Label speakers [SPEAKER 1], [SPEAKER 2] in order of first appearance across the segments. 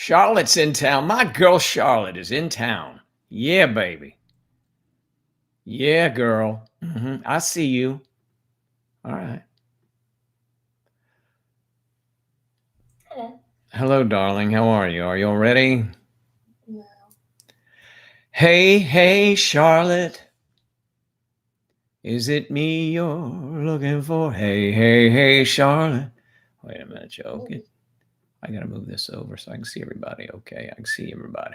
[SPEAKER 1] Charlotte's in town. My girl Charlotte is in town. Yeah, baby. Yeah, girl. I see you. All right.
[SPEAKER 2] Hello.
[SPEAKER 1] Hello, darling. How are you? Are you all ready?
[SPEAKER 2] No.
[SPEAKER 1] Hey, Charlotte. Is it me you're looking for? Hey, Charlotte. Wait a minute, Joe. I got to move this over so I can see everybody. Okay, I can see everybody.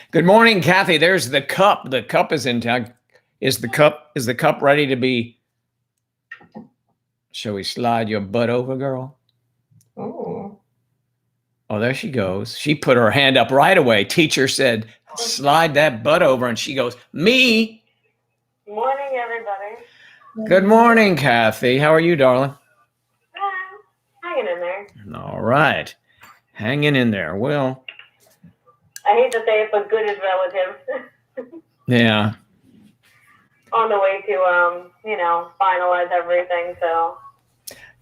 [SPEAKER 1] Good morning, Kathy. There's the cup. The cup is in town. Is the cup ready to be? Shall we slide your butt over, girl?
[SPEAKER 2] Oh.
[SPEAKER 1] Oh, there she goes. She put her hand up right away. Teacher said, slide that butt over. And she goes, me.
[SPEAKER 3] Morning, everybody.
[SPEAKER 1] Good morning, Kathy. How are you, darling?
[SPEAKER 3] Hanging in there.
[SPEAKER 1] All right. Hanging in there. Well,
[SPEAKER 3] I hate to say it, but good is relative.
[SPEAKER 1] yeah.
[SPEAKER 3] On the way to, finalize everything, so.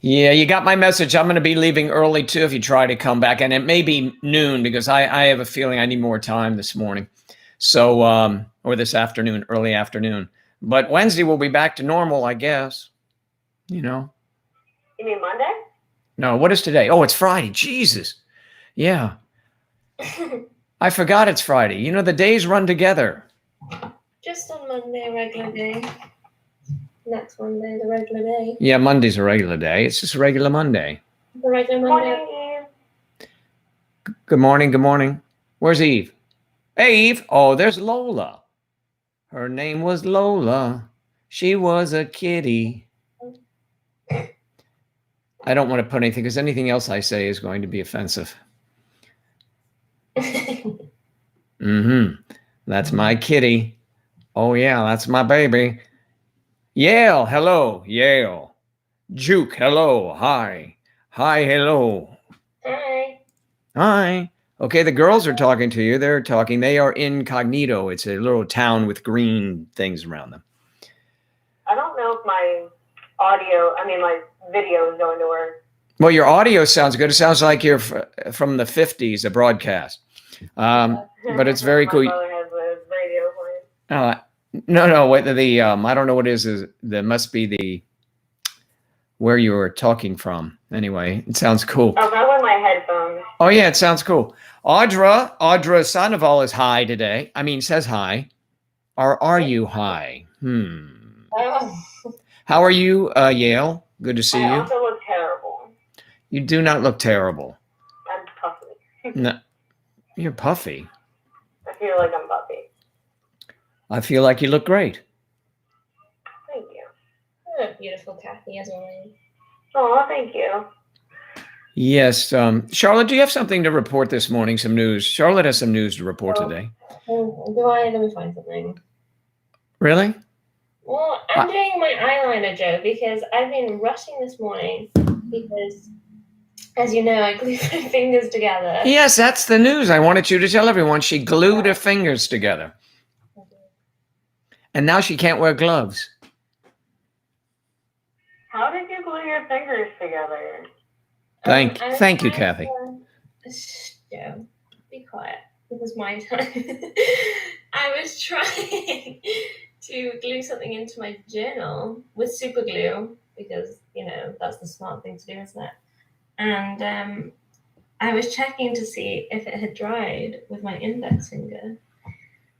[SPEAKER 1] Yeah, you got my message. I'm going to be leaving early, too, if you try to come back. And it may be noon because I have a feeling I need more time this morning. So, or this afternoon, early afternoon. But Wednesday we'll be back to normal, I guess. You know.
[SPEAKER 3] You mean Monday?
[SPEAKER 1] No, what is today? Oh, it's Friday. Jesus. Yeah. I forgot it's Friday. You know, the days run together.
[SPEAKER 2] Just on Monday, regular day. Next Monday, the regular day.
[SPEAKER 1] Yeah, Monday's a regular day. It's just a regular Monday.
[SPEAKER 2] The regular Monday.
[SPEAKER 3] Morning, Eve.
[SPEAKER 1] Good morning. Good morning. Where's Eve? Hey, Eve. Oh, there's Lola. Her name was Lola. She was a kitty. I don't want to put anything because anything else I say is going to be offensive. That's my kitty. Oh, yeah, that's my baby. Yale, hello, Yale. Juke, hello, hi. Hi, hello.
[SPEAKER 2] Hi.
[SPEAKER 1] Hi. Okay, the girls are talking to you. They're talking. They are incognito. It's a little town with green things around them.
[SPEAKER 3] I don't know if my my video is going to work.
[SPEAKER 1] Well, your audio sounds good. It sounds like you're from the 50s, a broadcast. But it's very cool.
[SPEAKER 3] My brother has a radio playing.
[SPEAKER 1] No. Wait, I don't know what it is. There must be the where you were talking from. Anyway, it sounds cool.
[SPEAKER 3] Oh, that was my headphones.
[SPEAKER 1] Oh yeah, it sounds cool. Audra Sandoval is high today. I mean, says hi. Or are you high?
[SPEAKER 2] Oh.
[SPEAKER 1] How are you, Yale? Good to see you.
[SPEAKER 3] I also look terrible.
[SPEAKER 1] You do not look terrible.
[SPEAKER 3] I'm puffy.
[SPEAKER 1] No, you're puffy.
[SPEAKER 3] I feel like I'm puffy.
[SPEAKER 1] I feel like you look great.
[SPEAKER 3] Thank you.
[SPEAKER 2] You look beautiful, Kathy, as always.
[SPEAKER 3] Oh, thank you.
[SPEAKER 1] Yes. Charlotte, do you have something to report this morning? Some news? Charlotte has some news to report today.
[SPEAKER 2] Let me find something.
[SPEAKER 1] Really?
[SPEAKER 2] Well, I'm doing my eyeliner, Joe, because I've been rushing this morning because, as you know, I glued my fingers together.
[SPEAKER 1] Yes, that's the news. I wanted you to tell everyone she glued her fingers together. And now she can't wear gloves.
[SPEAKER 3] How did you glue your fingers together?
[SPEAKER 1] Thank you, Kathy.
[SPEAKER 2] Joe, be quiet. It was my time. I was trying to glue something into my journal with super glue because, that's the smart thing to do, isn't it? And I was checking to see if it had dried with my index finger.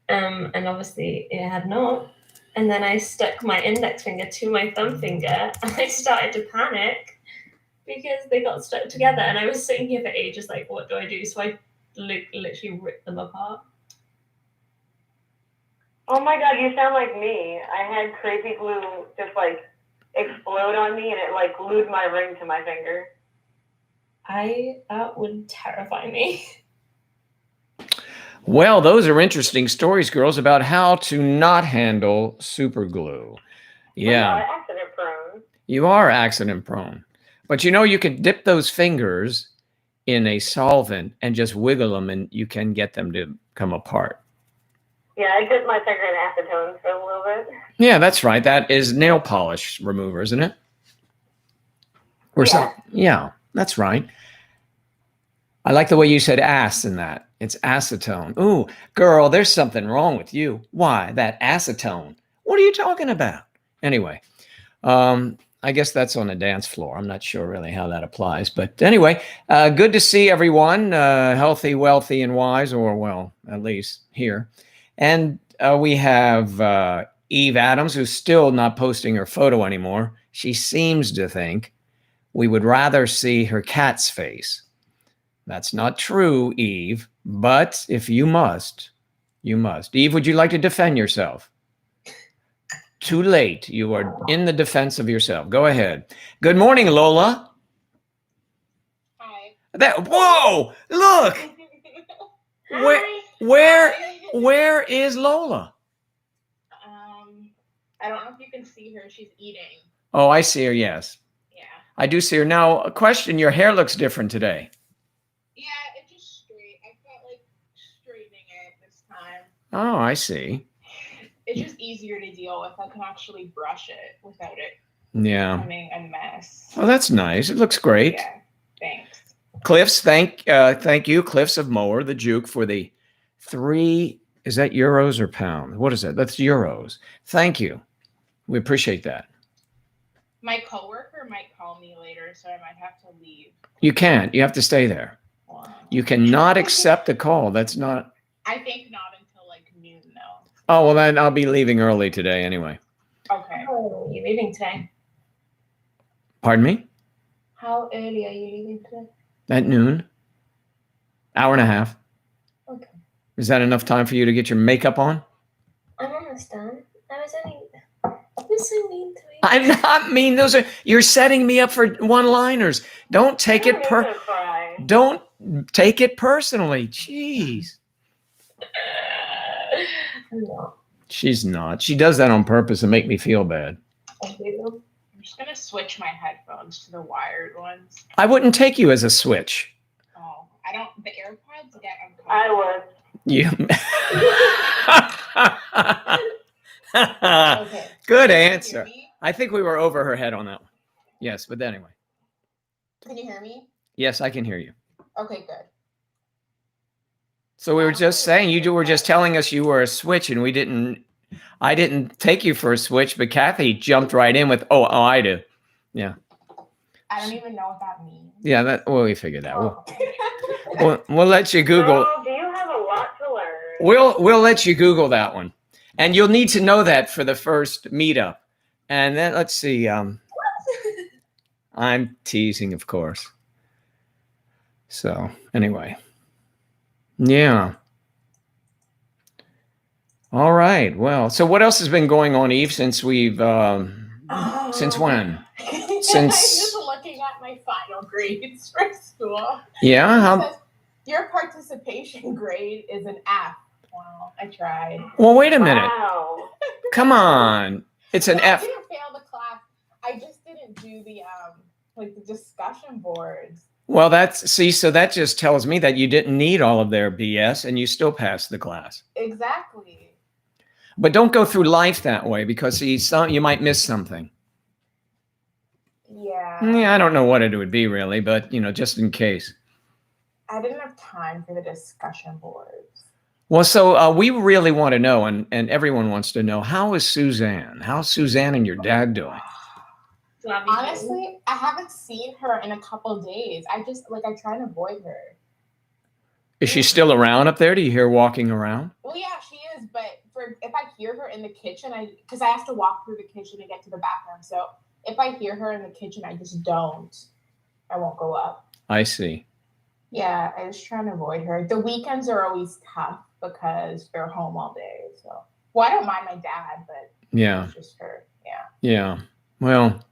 [SPEAKER 2] And obviously it had not. And then I stuck my index finger to my thumb finger and I started to panic because they got stuck together. And I was sitting here for ages like, what do I do? So I literally ripped them apart.
[SPEAKER 3] Oh my God, you sound like me. I had crazy glue just explode on me and it glued my ring to my finger.
[SPEAKER 2] That would terrify me.
[SPEAKER 1] Well, those are interesting stories, girls, about how to not handle super glue. Yeah.
[SPEAKER 3] I'm accident prone.
[SPEAKER 1] You are accident prone. But you can dip those fingers in a solvent and just wiggle them and you can get them to come apart.
[SPEAKER 3] Yeah, I dipped my finger in acetone for a little bit.
[SPEAKER 1] Yeah, that's right. That is nail polish remover, isn't it? Or
[SPEAKER 3] yeah.
[SPEAKER 1] Yeah, that's right. I like the way you said ass in that. It's acetone. Ooh, girl, there's something wrong with you. Why? That acetone. What are you talking about? Anyway, I guess that's on the dance floor. I'm not sure really how that applies. But anyway, good to see everyone healthy, wealthy, and wise, or well, at least here. And we have Eve Adams, who's still not posting her photo anymore. She seems to think we would rather see her cat's face. That's not true, Eve, but if you must, you must. Eve, would you like to defend yourself? Too late. You are in the defense of yourself. Go ahead. Good morning, Lola.
[SPEAKER 4] Hi.
[SPEAKER 1] Whoa, look. Where is Lola?
[SPEAKER 4] I don't know if you can see her. She's eating.
[SPEAKER 1] Oh, I see her, yes.
[SPEAKER 4] Yeah.
[SPEAKER 1] I do see her. Now, a question, your hair looks different today.
[SPEAKER 4] Yeah, it's just straight. I felt like straightening it this time.
[SPEAKER 1] Oh, I see.
[SPEAKER 4] It's just easier to deal with. I can actually brush it without it
[SPEAKER 1] Yeah.
[SPEAKER 4] becoming a mess.
[SPEAKER 1] Oh, that's nice. It looks great.
[SPEAKER 4] Yeah, thanks.
[SPEAKER 1] Cliffs, thank you, Cliffs of Mower, the Juke, for the 3, is that euros or pounds? What is that? That's euros. Thank you. We appreciate that.
[SPEAKER 4] My coworker might call me later, so I might have to leave.
[SPEAKER 1] You can't. You have to stay there.
[SPEAKER 4] Wow.
[SPEAKER 1] You cannot accept a call. That's not.
[SPEAKER 4] I think not until like noon, though.
[SPEAKER 1] Oh, well, then I'll be leaving early today anyway.
[SPEAKER 4] Okay.
[SPEAKER 2] How early are you leaving today?
[SPEAKER 1] Pardon me?
[SPEAKER 2] How early are you leaving today?
[SPEAKER 1] At noon. Hour and a half.
[SPEAKER 2] Okay.
[SPEAKER 1] Is that enough time for you to get your makeup on?
[SPEAKER 2] I don't understand. I was only. You're so mean to me.
[SPEAKER 1] I'm not mean. You're setting me up for one-liners. Don't take it Don't take it personally. Jeez.
[SPEAKER 2] No.
[SPEAKER 1] She's not. She does that on purpose to make me feel bad.
[SPEAKER 2] I do.
[SPEAKER 4] I'm just gonna switch my headphones to the wired ones.
[SPEAKER 1] I wouldn't take you as a switch.
[SPEAKER 4] Oh, I don't. The AirPods get uncomfortable.
[SPEAKER 3] I would.
[SPEAKER 1] You.
[SPEAKER 4] Okay.
[SPEAKER 1] Good
[SPEAKER 4] Can you
[SPEAKER 1] answer.
[SPEAKER 4] hear me?
[SPEAKER 1] I think we were over her head on that one. Yes, but anyway.
[SPEAKER 4] Can you hear me?
[SPEAKER 1] Yes, I can hear you.
[SPEAKER 4] Okay, good.
[SPEAKER 1] So we were just saying, you were just telling us you were a switch, and I didn't take you for a switch, but Kathy jumped right in with, oh, I do. Yeah.
[SPEAKER 4] I don't even know what that means.
[SPEAKER 1] Yeah, we figured that.
[SPEAKER 4] Oh.
[SPEAKER 1] We'll let you Google.
[SPEAKER 3] Girl, do you have a lot to learn?
[SPEAKER 1] We'll let you Google that one. And you'll need to know that for the first meetup. And then let's see. I'm teasing, of course. So anyway. Yeah. All right. Well, so what else has been going on, Eve, since we've since when?
[SPEAKER 4] I'm
[SPEAKER 1] Since
[SPEAKER 4] just looking at my final grades for school.
[SPEAKER 1] yeah,
[SPEAKER 4] It
[SPEAKER 1] how
[SPEAKER 4] says, your participation grade is an F. Well, I tried.
[SPEAKER 1] well, wait a minute.
[SPEAKER 3] Wow.
[SPEAKER 1] Come on. It's an
[SPEAKER 4] I
[SPEAKER 1] F.
[SPEAKER 4] didn't fail the class. I just didn't do the like the discussion boards.
[SPEAKER 1] Well, so that just tells me that you didn't need all of their BS and you still passed the class.
[SPEAKER 4] Exactly.
[SPEAKER 1] But don't go through life that way because you might miss something.
[SPEAKER 4] Yeah.
[SPEAKER 1] Yeah, I don't know what it would be really, but just in case.
[SPEAKER 4] I didn't have time for the discussion boards.
[SPEAKER 1] Well, so we really want to know, and everyone wants to know, how is Suzanne? How's Suzanne and your dad doing?
[SPEAKER 4] Honestly, I haven't seen her in a couple days. I try and avoid her.
[SPEAKER 1] Is she still around up there? Do you hear her walking around?
[SPEAKER 4] Well, yeah, she is. But if I hear her in the kitchen, because I have to walk through the kitchen to get to the bathroom. So if I hear her in the kitchen, I just don't. I won't go up.
[SPEAKER 1] I see.
[SPEAKER 4] Yeah, I just try and avoid her. The weekends are always tough because they're home all day. So, well, I don't mind my dad, but
[SPEAKER 1] Yeah.
[SPEAKER 4] it's just her. Yeah.
[SPEAKER 1] Yeah. Well,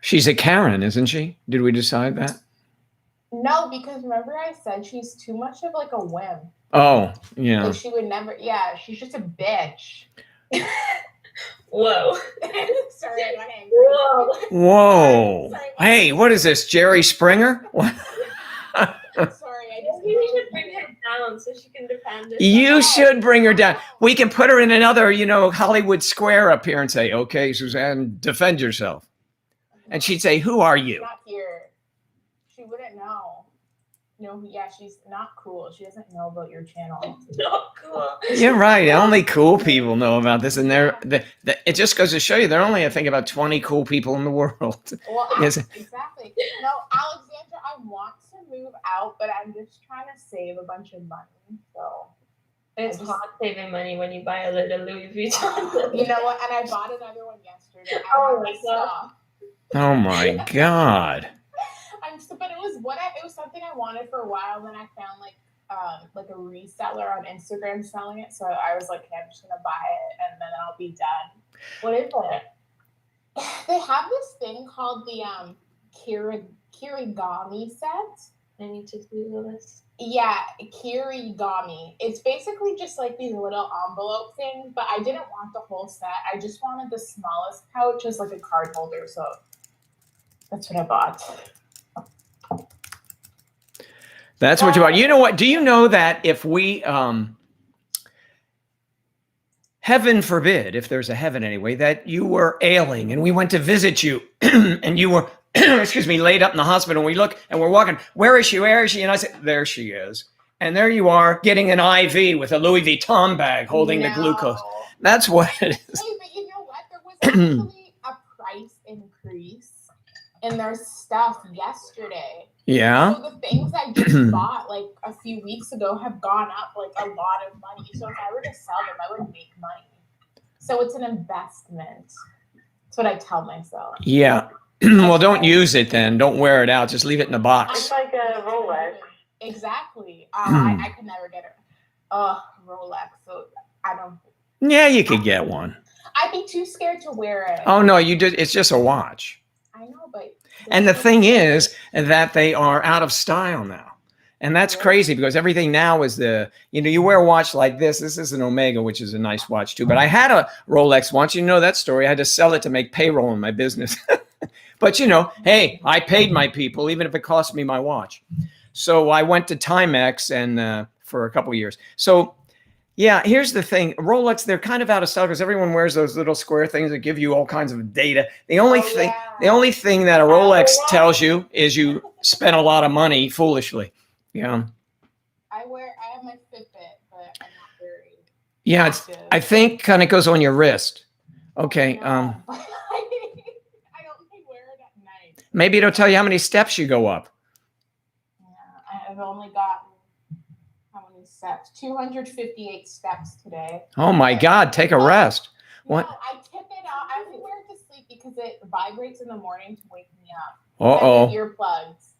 [SPEAKER 1] she's a Karen, isn't she? Did we decide that?
[SPEAKER 4] No, because remember I said she's too much of like a whim.
[SPEAKER 1] Oh, yeah.
[SPEAKER 4] Like she would never. Yeah, she's just a bitch.
[SPEAKER 2] Whoa.
[SPEAKER 4] Sorry, I got angry.
[SPEAKER 2] Whoa.
[SPEAKER 1] Whoa. Hey, what is this, Jerry Springer? What?
[SPEAKER 4] Sorry, I just.
[SPEAKER 2] Maybe we should bring her down so she can defend herself.
[SPEAKER 1] You should bring her down. We can put her in another, Hollywood square up here and say, okay, Suzanne, defend yourself. And she'd say, who are
[SPEAKER 4] She's
[SPEAKER 1] you?
[SPEAKER 4] not here. She wouldn't know. No, yeah, she's not cool. She doesn't know about your channel.
[SPEAKER 2] Not cool.
[SPEAKER 1] You're right. Only cool people know about this, and it just goes to show you there are only, I think, about 20 cool people in the world.
[SPEAKER 4] Well,
[SPEAKER 1] Yes.
[SPEAKER 4] exactly. No, Alexandra, I want to move out, but I'm just trying to save a bunch of money. So
[SPEAKER 2] It's hard saving money when you buy a load of Louis Vuitton.
[SPEAKER 4] you know what? And I bought another one yesterday.
[SPEAKER 2] Oh my God.
[SPEAKER 1] Oh my God.
[SPEAKER 4] But it was something I wanted for a while. Then I found like a reseller on Instagram selling it. So I was like, okay, I'm just gonna buy it and then I'll be done.
[SPEAKER 2] What is it?
[SPEAKER 4] They have this thing called the Kirigami set.
[SPEAKER 2] I need to Google this.
[SPEAKER 4] Yeah, Kirigami. It's basically just like these little envelope things, but I didn't want the whole set. I just wanted the smallest pouch as like a card holder. So that's what I bought.
[SPEAKER 1] That's what you want. You know what? Do you know that if we, heaven forbid, if there's a heaven anyway, that you were ailing and we went to visit you and you were, excuse me, laid up in the hospital, and we look and we're walking, where is she? Where is she? And I said, there she is. And there you are getting an IV with a Louis Vuitton bag holding the glucose. That's what it is.
[SPEAKER 4] Hey, but you know what? There was actually a price increase in their stuff yesterday.
[SPEAKER 1] Yeah.
[SPEAKER 4] So the things I just bought like a few weeks ago have gone up like a lot of money. So if I were to sell them, I would make money. So it's an investment. That's what I tell myself.
[SPEAKER 1] Yeah. Well, don't use it then. Don't wear it out. Just leave it in the
[SPEAKER 3] It's
[SPEAKER 1] box.
[SPEAKER 3] like a Rolex.
[SPEAKER 4] Exactly. I could never get a Rolex. So I don't.
[SPEAKER 1] Yeah, you could get one.
[SPEAKER 4] I'd be too scared to wear it.
[SPEAKER 1] Oh no, you did. It's just a watch.
[SPEAKER 4] I know, but.
[SPEAKER 1] And the thing is that they are out of style now. And that's crazy because everything now is you wear a watch like this. This is an Omega, which is a nice watch too. But I had a Rolex once. You know that story. I had to sell it to make payroll in my business. But hey, I paid my people, even if it cost me my watch. So I went to Timex and for a couple of years. So yeah, here's the thing. Rolex, they're kind of out of style because everyone wears those little square things that give you all kinds of data. The only thing that a Rolex tells you is you spent a lot of money foolishly. Yeah.
[SPEAKER 4] I have my Fitbit, but I'm not very.
[SPEAKER 1] Yeah,
[SPEAKER 4] active.
[SPEAKER 1] I think kind of goes on your wrist. Okay.
[SPEAKER 4] I don't really wear it at night.
[SPEAKER 1] Maybe it'll tell you how many steps you go up.
[SPEAKER 4] Yeah, I've only gotten how many steps? 258 steps today.
[SPEAKER 1] Oh my God, take a rest. What?
[SPEAKER 4] No, I tip it off. I only wear it to sleep because it vibrates in the morning to wake me up.
[SPEAKER 1] Uh-oh.
[SPEAKER 4] I have earplugs.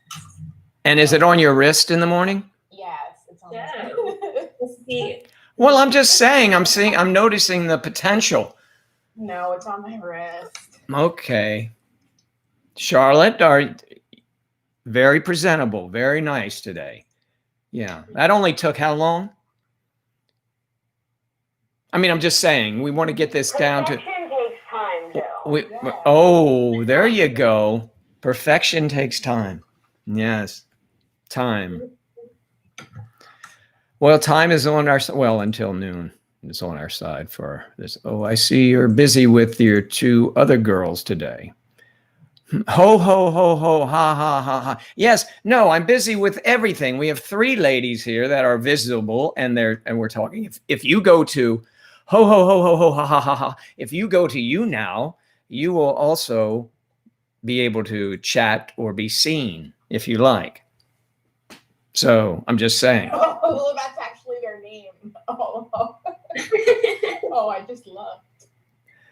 [SPEAKER 1] And is it on your wrist in the morning?
[SPEAKER 4] Yes, it's on.
[SPEAKER 2] Yeah.
[SPEAKER 4] My
[SPEAKER 1] Well, I'm just saying, I'm noticing the potential.
[SPEAKER 4] No, it's on my wrist.
[SPEAKER 1] Okay. Charlotte, are very presentable, very nice today. Yeah. That only took how long? I mean, I'm just saying, we want to get this down to.
[SPEAKER 3] Perfection takes time, Joe.
[SPEAKER 1] Oh, there you go. Perfection takes time. Yes. Time. Well, time is on our, until noon. It's on our side for this. Oh, I see you're busy with your two other girls today. Ho, ho, ho, ho, ha, ha, ha, ha. Yes, no, I'm busy with everything. We have 3 ladies here that are visible and we're talking. If you go to ho, ho, ho, ho, ho, ha, ha, ha, ha. If you go to YouNow, you will also be able to chat or be seen if you like. So I'm just saying.
[SPEAKER 4] Oh, that's actually their name. Oh, I just love.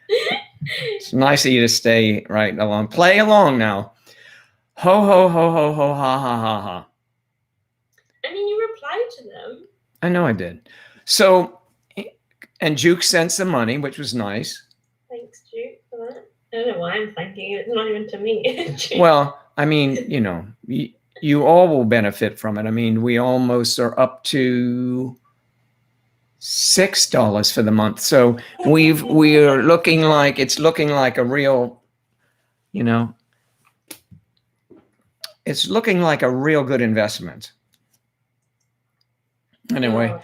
[SPEAKER 1] It's nice of you to stay right along. Play along now. Ho, ho, ho, ho, ho, ha, ha, ha, ha.
[SPEAKER 2] I mean, you replied to them.
[SPEAKER 1] I know I did. So, and Juke sent some money, which was nice.
[SPEAKER 2] Thanks, Juke, for that. I don't know why I'm thanking you. It's not even to me.
[SPEAKER 1] Well, I mean, you all will benefit from it. I mean, we almost are up to $6 for the month. So we're looking like a real, it's looking like a real good investment. Anyway,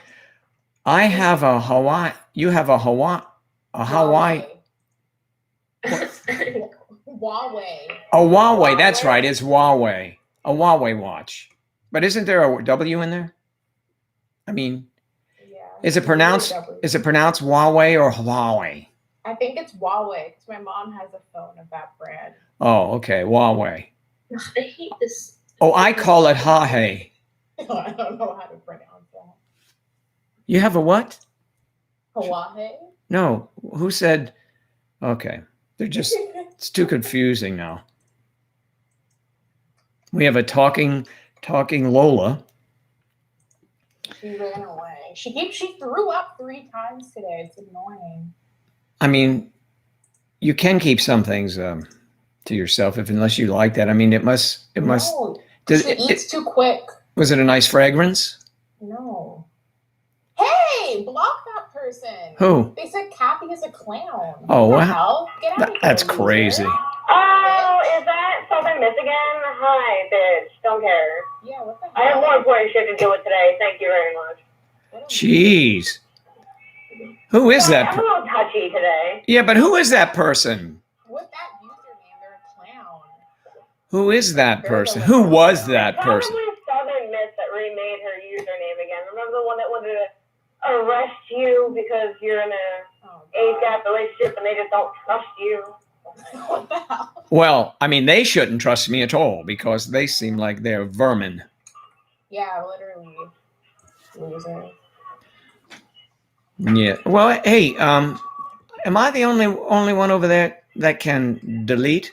[SPEAKER 1] I have a Hawaii. You have a Hawaii.
[SPEAKER 4] Huawei.
[SPEAKER 1] A Huawei. That's right. It's Huawei. A Huawei watch. But isn't there a W in there? I mean,
[SPEAKER 4] Yeah.
[SPEAKER 1] is it pronounced Huawei or Huawei?
[SPEAKER 4] I think it's Huawei because my mom has a phone of that brand.
[SPEAKER 1] Oh, okay, Huawei.
[SPEAKER 2] Ugh, I hate this.
[SPEAKER 1] Oh, I call it Hahe.
[SPEAKER 4] I don't know how to pronounce that.
[SPEAKER 1] You have a what?
[SPEAKER 4] Hawaii?
[SPEAKER 1] No, who said? Okay, they're just. It's too confusing now. We have a talking Lola.
[SPEAKER 4] She ran away. She threw up 3 times today. It's annoying.
[SPEAKER 1] I mean, you can keep some things to yourself unless you like that. I mean, it must.
[SPEAKER 4] No,
[SPEAKER 1] Does
[SPEAKER 4] she eats too quick.
[SPEAKER 1] Was it a nice fragrance?
[SPEAKER 4] No. Hey, block that person.
[SPEAKER 1] Who?
[SPEAKER 4] They said Kathy is a clown.
[SPEAKER 1] Oh,
[SPEAKER 4] what the
[SPEAKER 1] wow.
[SPEAKER 4] hell? Get out of here.
[SPEAKER 1] That's
[SPEAKER 4] loser.
[SPEAKER 1] crazy.
[SPEAKER 3] Oh, is that Southern Michigan? Hi, bitch. Don't care.
[SPEAKER 4] Yeah, what the hell?
[SPEAKER 3] I have more important shit to do with today. Thank you very much.
[SPEAKER 4] What a-
[SPEAKER 1] Jeez. Who is
[SPEAKER 3] Sorry,
[SPEAKER 1] that?
[SPEAKER 3] I'm a little touchy today.
[SPEAKER 1] Yeah, but who is that person?
[SPEAKER 4] With that username, they're a clown.
[SPEAKER 1] Who is that person? Who was that person?
[SPEAKER 3] Probably Southern Miss that remade her username again. Remember the one that wanted to arrest you because you're in a
[SPEAKER 4] Oh,
[SPEAKER 3] ASAP relationship and they just don't trust you?
[SPEAKER 4] God. What the hell?
[SPEAKER 1] Well, I mean, they shouldn't trust me at all because they seem like they're vermin.
[SPEAKER 4] Yeah, literally. Loser.
[SPEAKER 1] Yeah. Well, hey, am I the only one over there that can delete?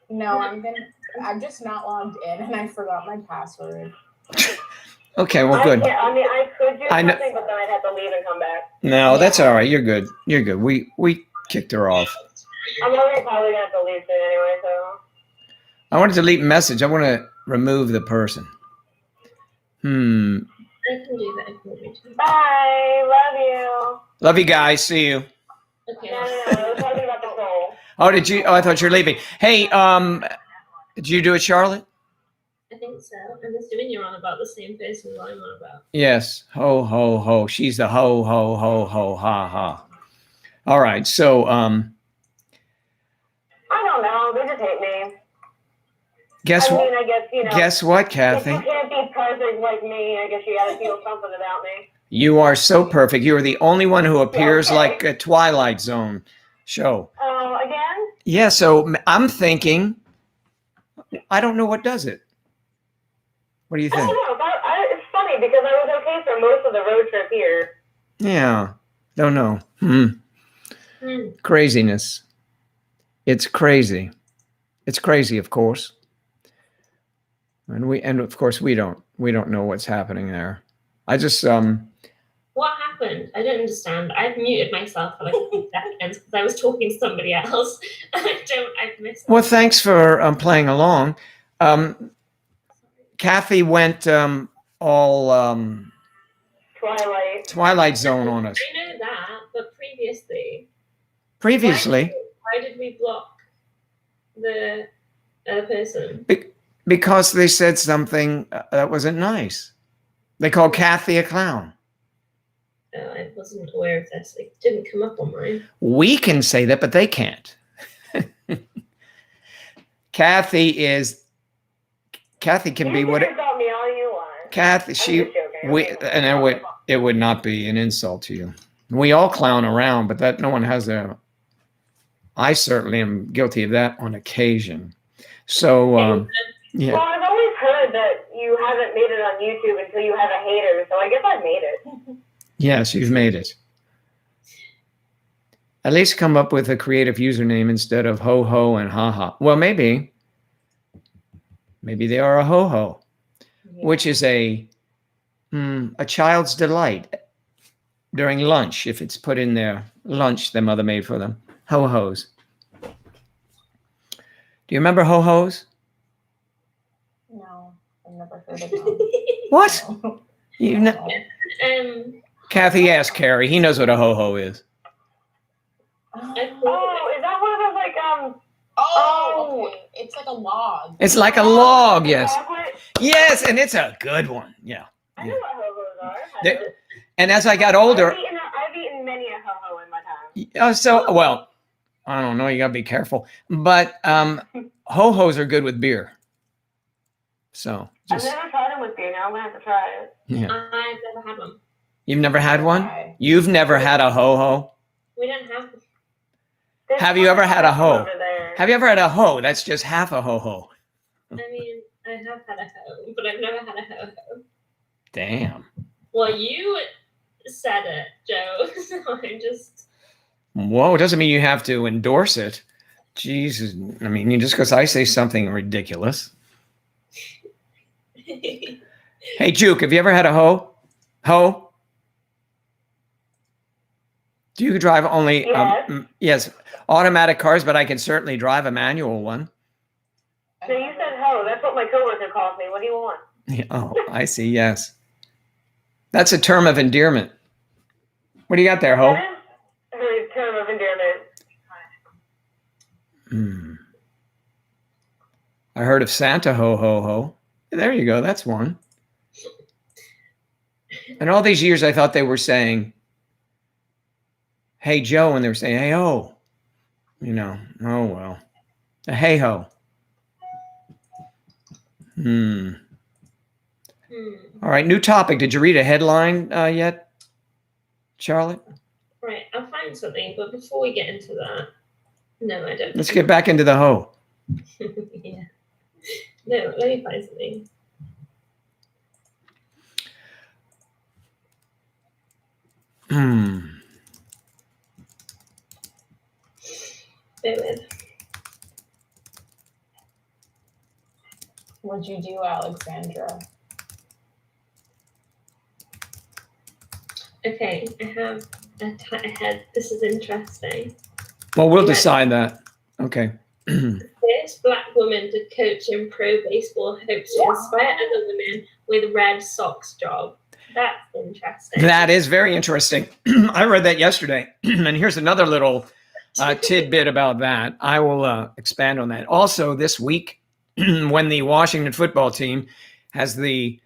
[SPEAKER 4] No, I'm just not logged in and I forgot my password.
[SPEAKER 1] Okay, well, good.
[SPEAKER 3] I could do
[SPEAKER 1] I know-
[SPEAKER 3] something, but then I'd have to leave and come back.
[SPEAKER 1] No, that's all right. You're good. You're good. We kicked her off.
[SPEAKER 3] I'm already probably gonna have to leave soon anyway, so.
[SPEAKER 1] I want to delete message. I want to remove the person.
[SPEAKER 2] I can do that if you want me to.
[SPEAKER 3] Bye. Love you.
[SPEAKER 1] Love you guys. See you.
[SPEAKER 2] Okay.
[SPEAKER 3] No. I was talking about the troll.
[SPEAKER 1] Oh, did you? Oh, I thought you were leaving. Hey, did you do it, Charlotte?
[SPEAKER 2] I think so. I'm assuming you're on about the same person as I'm on about.
[SPEAKER 1] Yes. Ho, ho, ho. She's the ho, ho, ho, ho, ha, ha. All right. So,
[SPEAKER 3] I don't know. They just hate me.
[SPEAKER 1] guess
[SPEAKER 3] I
[SPEAKER 1] what?
[SPEAKER 3] mean, I guess, you know.
[SPEAKER 1] Guess what,
[SPEAKER 3] If
[SPEAKER 1] Kathy?
[SPEAKER 3] you can't be perfect like me, I guess you gotta feel something about me.
[SPEAKER 1] You are so perfect. You are the only one who appears
[SPEAKER 3] Okay.
[SPEAKER 1] like a Twilight Zone show.
[SPEAKER 3] Oh, again?
[SPEAKER 1] Yeah. So I'm thinking, I don't know what does it. What do you
[SPEAKER 3] I don't
[SPEAKER 1] think?
[SPEAKER 3] know. It's funny because I was okay for most of the road trip here.
[SPEAKER 1] Yeah. Don't know.
[SPEAKER 2] Hmm.
[SPEAKER 1] Craziness. It's crazy. It's crazy, of course. And of course we don't know what's happening there. I just
[SPEAKER 2] What happened? I don't understand. I've muted myself for like a few seconds because I was talking to somebody else. I've missed.
[SPEAKER 1] well, thanks for playing along. Kathy went all
[SPEAKER 3] Twilight.
[SPEAKER 1] Zone on us.
[SPEAKER 2] I know that, but previously,
[SPEAKER 1] Previously,
[SPEAKER 2] why did we block the other person?
[SPEAKER 1] because they said something that wasn't nice. They called Kathy a clown.
[SPEAKER 2] I wasn't aware of this. It didn't come up on mine.
[SPEAKER 1] We can say that, but they can't. Kathy can be
[SPEAKER 3] You
[SPEAKER 1] what
[SPEAKER 3] can insult me all you want.
[SPEAKER 1] Kathy.
[SPEAKER 3] I'm just joking.
[SPEAKER 1] It would not be an insult to you. We all clown around, but that no one has a. I certainly am guilty of that on occasion. So yeah.
[SPEAKER 3] Well, I've always heard that you haven't made it on YouTube until you have a hater, so I guess I've made it.
[SPEAKER 1] Yes, you've made it. At least come up with a creative username instead of ho ho and ha ha. Well, maybe they are a ho ho, which is a child's delight during lunch if it's put in their lunch their mother made for them. Ho hos. Do you remember ho hos?
[SPEAKER 4] No, I've never heard of them.
[SPEAKER 1] What?
[SPEAKER 4] No.
[SPEAKER 1] You know, Kathy asked Carrie. He knows what a ho ho is.
[SPEAKER 3] Oh, is that one of those like
[SPEAKER 4] Oh, okay. It's like a log.
[SPEAKER 1] It's like a log, yes.
[SPEAKER 3] chocolate?
[SPEAKER 1] Yes, and it's a good one. Yeah.
[SPEAKER 3] I know what ho-hos are.
[SPEAKER 1] There- And as I got older,
[SPEAKER 3] I've eaten many a ho-ho in my time.
[SPEAKER 1] well, I don't know. You got to be careful. But ho-hos are good with beer. So
[SPEAKER 3] I've
[SPEAKER 1] just
[SPEAKER 3] never tried them with beer. now. I'm gonna have to try it.
[SPEAKER 1] Yeah.
[SPEAKER 2] I've never had one.
[SPEAKER 1] You've never had one?
[SPEAKER 4] Why?
[SPEAKER 1] You've never had a ho-ho?
[SPEAKER 2] We don't have.
[SPEAKER 3] There's
[SPEAKER 1] Have you
[SPEAKER 3] one
[SPEAKER 1] ever had a
[SPEAKER 3] special
[SPEAKER 1] hoe?
[SPEAKER 3] over there.
[SPEAKER 1] Have you ever had a ho? That's just half a ho-ho.
[SPEAKER 2] I mean, I have had a hoe, but I've never had a ho-ho.
[SPEAKER 1] Damn.
[SPEAKER 2] Well, you said it, Joe. So I'm just.
[SPEAKER 1] Whoa, it doesn't mean you have to endorse it. Jesus. I mean, just because I say something ridiculous. Hey, Juke, have you ever had a ho? Ho? Do you drive only,
[SPEAKER 3] Yes.
[SPEAKER 1] yes, automatic cars, but I can certainly drive a manual one.
[SPEAKER 3] So you said ho. That's what my coworker calls me. What do you want?
[SPEAKER 1] Yeah, oh, I see, yes. That's a term of endearment. What do you got there, ho?
[SPEAKER 3] That is her term of endearment.
[SPEAKER 1] Hmm. I heard of Santa ho ho ho. There you go. That's one. And all these years, I thought they were saying, "Hey Joe," and they were saying, "Hey ho." You know. Oh well. A hey ho. Hmm. All right. New topic. Did you read a headline yet, Charlotte?
[SPEAKER 2] Right, I'll find something, but before we get into that, no, I don't.
[SPEAKER 1] Let's get back into the ho.
[SPEAKER 2] Yeah. No, let me find something.
[SPEAKER 1] Hmm.
[SPEAKER 2] Bear with.
[SPEAKER 4] What'd you do, Alexandra?
[SPEAKER 2] Okay, I have a head. This is interesting.
[SPEAKER 1] Well, we'll
[SPEAKER 2] Yeah.
[SPEAKER 1] decide that. Okay.
[SPEAKER 2] First black woman to coach in pro baseball hopes to inspire other women with Red Sox job. That's interesting.
[SPEAKER 1] That is very interesting. I read that yesterday. And here's another little tidbit about that. I will expand on that. Also, this week, when the Washington football team has the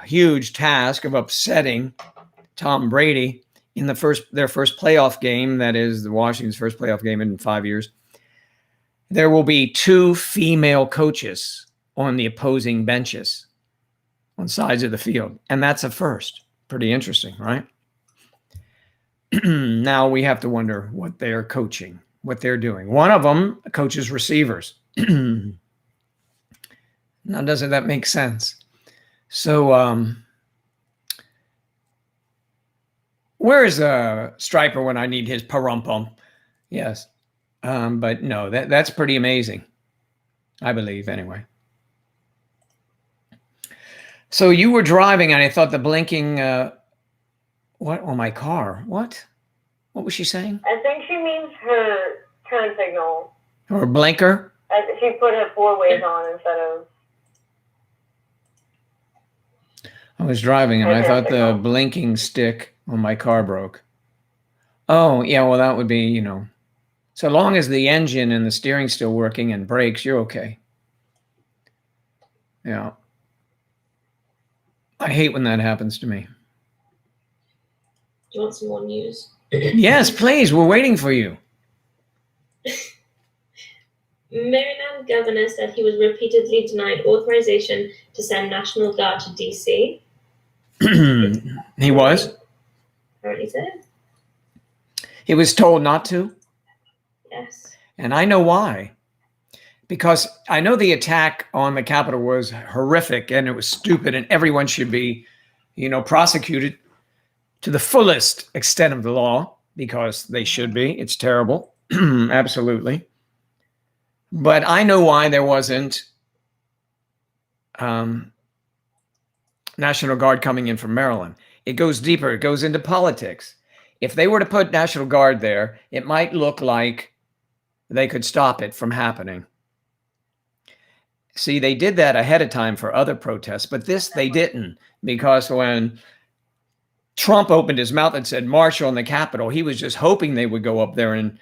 [SPEAKER 1] huge task of upsetting Tom Brady in their first playoff game, that is the Washington's first playoff game in 5 years, there will be 2 female coaches on the opposing benches on sides of the field. And that's a first. Pretty interesting, right? Now we have to wonder what they're coaching, what they're doing. One of them coaches receivers. Now, doesn't that make sense? So, where is Striper when I need his parumpum? Yes. But no, that's pretty amazing. I believe, anyway. So you were driving, and I thought the blinking, what on my car? What was she saying?
[SPEAKER 3] I think she means her turn signal.
[SPEAKER 1] Or blinker?
[SPEAKER 3] She put her 4 ways on instead of.
[SPEAKER 1] I was driving, and I thought the blinking stick on my car broke. Oh, yeah, well, that would be, so long as the engine and the steering's still working and brakes, you're okay. Yeah. I hate when that happens to me.
[SPEAKER 2] Do you want some more news?
[SPEAKER 1] Yes, please. We're waiting for you.
[SPEAKER 2] Maryland governor said he was repeatedly denied authorization to send National Guard to DC.
[SPEAKER 1] He was?
[SPEAKER 2] Apparently so.
[SPEAKER 1] He was told not to?
[SPEAKER 2] Yes.
[SPEAKER 1] And I know why. Because I know the attack on the Capitol was horrific and it was stupid and everyone should be, prosecuted to the fullest extent of the law because they should be. It's terrible. Absolutely. But I know why there wasn't National Guard coming in from Maryland. It goes deeper. It goes into politics. If they were to put National Guard there, it might look like they could stop it from happening. See, they did that ahead of time for other protests, but this they didn't, because when Trump opened his mouth and said march on the Capitol, he was just hoping they would go up there and,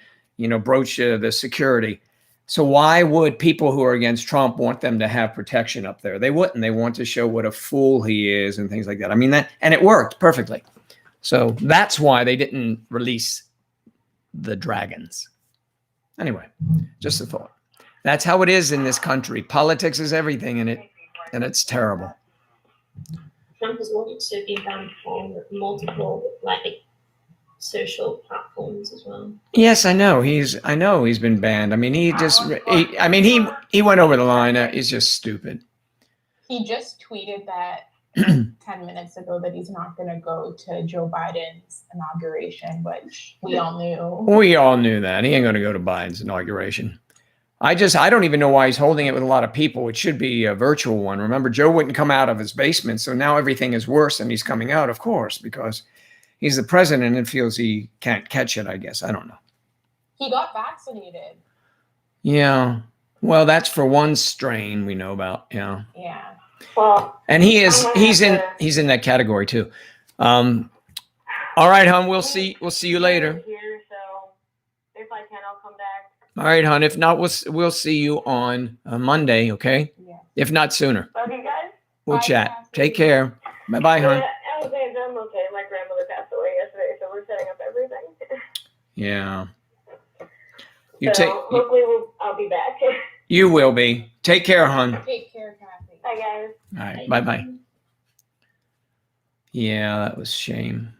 [SPEAKER 1] broach the security. So why would people who are against Trump want them to have protection up there? They wouldn't. They want to show what a fool he is and things like that. I mean, and it worked perfectly. So that's why they didn't release the dragons. Anyway, just a thought. That's how it is in this country. Politics is everything in it. and it's terrible.
[SPEAKER 2] Trump has also been banned on multiple like social platforms as well.
[SPEAKER 1] Yes, I know. He's been banned. I mean, he went over the line. He's just stupid.
[SPEAKER 4] He just tweeted that 10 minutes ago that he's not going to go to Joe Biden's inauguration, which we all knew.
[SPEAKER 1] We all knew that. He ain't going to go to Biden's inauguration. I don't even know why he's holding it with a lot of people. It should be a virtual one. Remember, Joe wouldn't come out of his basement, so now everything is worse, and he's coming out, of course, because he's the president and feels he can't catch it, I guess. I don't know.
[SPEAKER 4] He got vaccinated.
[SPEAKER 1] Yeah. Well, that's for one strain we know about. Yeah.
[SPEAKER 4] Yeah.
[SPEAKER 3] Well,
[SPEAKER 1] And he's in that category too. All right, hon. We'll see you later.
[SPEAKER 3] Here, so if I can, I'll come back.
[SPEAKER 1] All right, hon. If not, we'll see you on Monday. Okay.
[SPEAKER 4] Yeah.
[SPEAKER 1] If not sooner,
[SPEAKER 3] Love you guys.
[SPEAKER 1] we'll
[SPEAKER 4] Bye,
[SPEAKER 1] chat.
[SPEAKER 4] Cassie.
[SPEAKER 1] Take care. Bye, hon.
[SPEAKER 3] Alexandra, I'm okay. My grandmother passed away yesterday, so we're setting up everything.
[SPEAKER 1] Yeah.
[SPEAKER 3] Hopefully I'll be back.
[SPEAKER 1] You will be. Take care, hon.
[SPEAKER 4] Take care, Kathy.
[SPEAKER 3] Bye, guys.
[SPEAKER 1] All right. Bye. Yeah, that was a shame.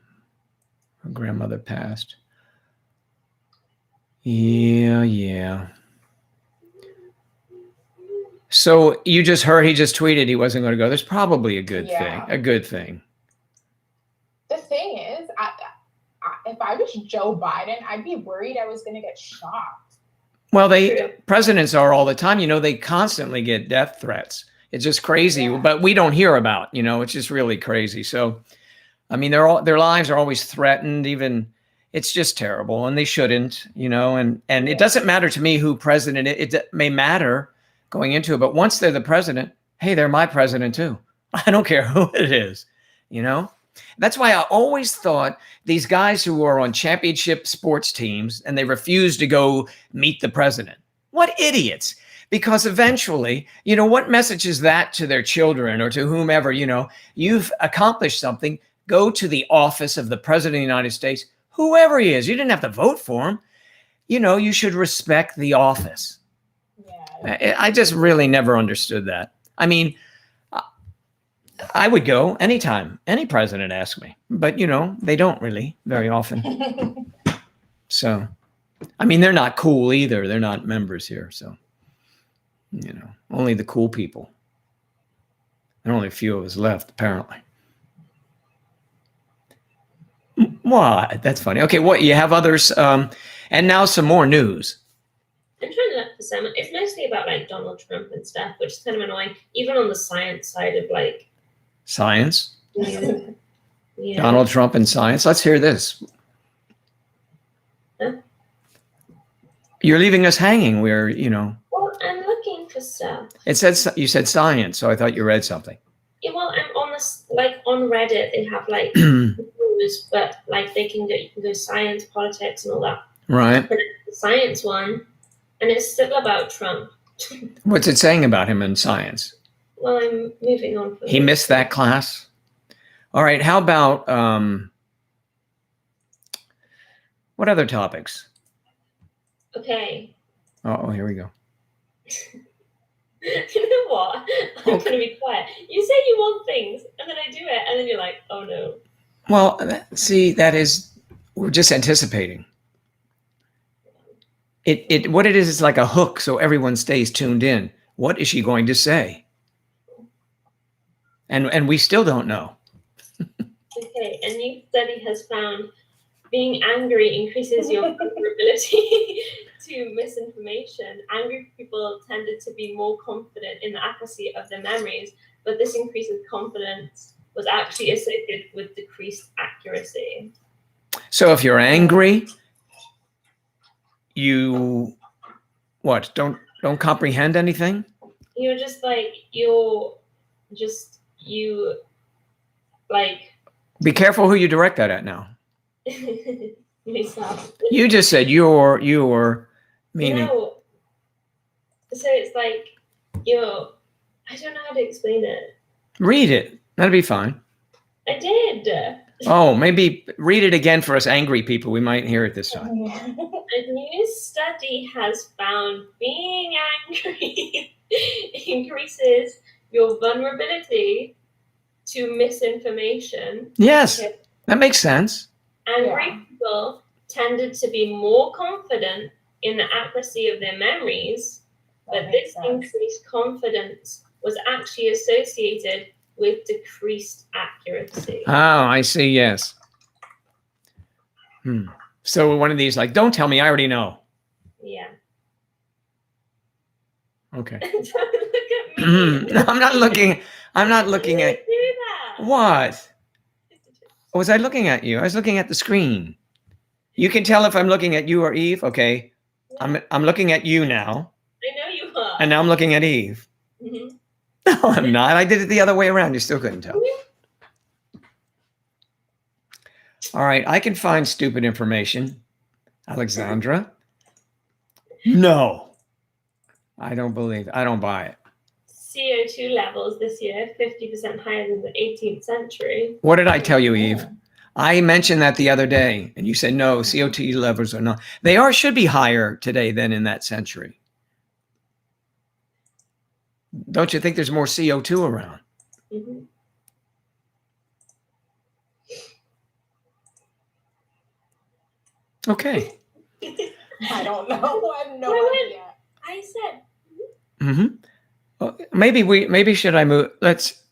[SPEAKER 1] Her grandmother passed. Yeah. So you just heard he just tweeted he wasn't going to go. There's probably a good thing. A good thing.
[SPEAKER 4] The thing is, if I was Joe Biden, I'd be worried I was going to get shot.
[SPEAKER 1] Well, presidents are all the time. They constantly get death threats. It's just crazy, but we don't hear about. It's just really crazy. So, I mean, their lives are always threatened. Even it's just terrible, and they shouldn't. And it doesn't matter to me who president. It may matter going into it, but once they're the president, hey, they're my president too. I don't care who it is. That's why I always thought these guys who are on championship sports teams and they refuse to go meet the president. What idiots. Because eventually, what message is that to their children or to whomever, you've accomplished something, go to the office of the president of the United States, whoever he is. You didn't have to vote for him. You should respect the office. Yeah. I just really never understood that. I mean, I would go anytime any president asked me, but they don't really very often. So, I mean, they're not cool either. They're not members here. So, only the cool people. There are only a few of us left, apparently. Well, that's funny. Okay, what you have others, and now some more news.
[SPEAKER 2] I'm trying to look for some. It's mostly about like Donald Trump and stuff, which is kind of annoying. Even on the science side of like
[SPEAKER 1] science.
[SPEAKER 2] Yeah.
[SPEAKER 1] Donald Trump and science. Let's hear this.
[SPEAKER 2] Huh?
[SPEAKER 1] You're leaving us hanging. We're,
[SPEAKER 2] Well, I'm looking for stuff.
[SPEAKER 1] It said you said science, so I thought you read something.
[SPEAKER 2] Yeah, well, I'm on this on Reddit. They have like news, but like you can go science, politics, and all that.
[SPEAKER 1] Right.
[SPEAKER 2] But it's the science one, and it's still about Trump.
[SPEAKER 1] What's it saying about him in science?
[SPEAKER 2] Well, I'm moving on.
[SPEAKER 1] He missed that class. All right. How about what other topics?
[SPEAKER 2] Okay.
[SPEAKER 1] Oh, here we go.
[SPEAKER 2] You know what? I'm going to be quiet. You say you want things, and then I do it, and then you're like, oh no.
[SPEAKER 1] Well, see, we're just anticipating. What it is like a hook, so everyone stays tuned in. What is she going to say? And we still don't know.
[SPEAKER 2] Okay, a new study has found being angry increases your vulnerability to misinformation. Angry people tended to be more confident in the accuracy of their memories, but this increase of confidence was actually associated with decreased accuracy.
[SPEAKER 1] So if you're angry, you don't comprehend anything?
[SPEAKER 2] You're just like
[SPEAKER 1] Be careful who you direct that at now.
[SPEAKER 2] myself.
[SPEAKER 1] You just said you're meaning.
[SPEAKER 2] No. So it's like I don't know how to explain it.
[SPEAKER 1] Read it. That'd be fine.
[SPEAKER 2] I did.
[SPEAKER 1] Oh, maybe read it again for us angry people. We might hear it this time.
[SPEAKER 2] A new study has found being angry increases your vulnerability to misinformation.
[SPEAKER 1] Yes,
[SPEAKER 2] Okay.
[SPEAKER 1] that makes sense.
[SPEAKER 2] And
[SPEAKER 4] Yeah.
[SPEAKER 2] Greek people tended to be more confident in the accuracy of their memories,
[SPEAKER 4] That
[SPEAKER 2] but
[SPEAKER 4] makes
[SPEAKER 2] this
[SPEAKER 4] sense.
[SPEAKER 2] increased confidence was actually associated with decreased accuracy.
[SPEAKER 1] Oh, I see. Yes. So one of these, like, don't tell me, I already know.
[SPEAKER 2] Yeah.
[SPEAKER 1] Okay.
[SPEAKER 2] Don't look at me.
[SPEAKER 1] No, I'm not looking. I'm not looking
[SPEAKER 2] Why
[SPEAKER 1] at
[SPEAKER 2] would you do that?
[SPEAKER 1] what. Was I looking at you? I was looking at the screen. You can tell if I'm looking at you or Eve. Okay. I'm looking at you now,
[SPEAKER 2] I know you are.
[SPEAKER 1] and now I'm looking at Eve.
[SPEAKER 2] Mhm.
[SPEAKER 1] No, I'm not. I did it the other way around. You still couldn't tell. All right. I can find stupid information. Alexandra. No. I don't believe. I don't buy it.
[SPEAKER 2] CO2 levels this year 50% higher than the 18th century.
[SPEAKER 1] What did I tell you, Eve? I mentioned that the other day, and you said no. CO2 levels are not. They are should be higher today than in that century. Don't you think there's more CO2 around?
[SPEAKER 2] Mhm.
[SPEAKER 1] Okay.
[SPEAKER 4] I don't know. I have no
[SPEAKER 2] Why
[SPEAKER 4] idea.
[SPEAKER 2] I said,
[SPEAKER 1] Mm-hmm. Maybe should I move? Let's.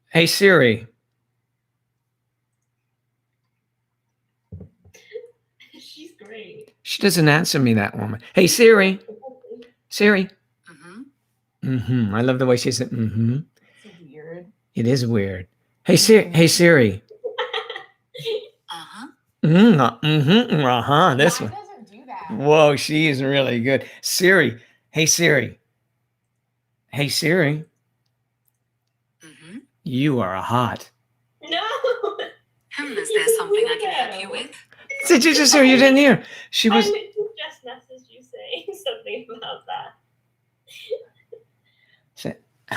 [SPEAKER 1] Hey Siri.
[SPEAKER 2] she's great.
[SPEAKER 1] She doesn't answer me, that woman. Hey Siri. Siri.
[SPEAKER 5] Mm-hmm.
[SPEAKER 1] I love the way she said.
[SPEAKER 4] It's weird.
[SPEAKER 1] It is weird. Hey Siri. Hey Siri.
[SPEAKER 5] Uh-huh.
[SPEAKER 1] This
[SPEAKER 4] Mine
[SPEAKER 1] one.
[SPEAKER 4] doesn't do that.
[SPEAKER 1] Whoa, she is really good. Siri. Hey Siri. Hey Siri.
[SPEAKER 5] Mm-hmm.
[SPEAKER 1] You are hot.
[SPEAKER 2] No.
[SPEAKER 5] Is there something I can help you with?
[SPEAKER 1] Did you just hear? You didn't hear. She
[SPEAKER 2] I
[SPEAKER 1] was.
[SPEAKER 2] literally just messaged you saying something about that.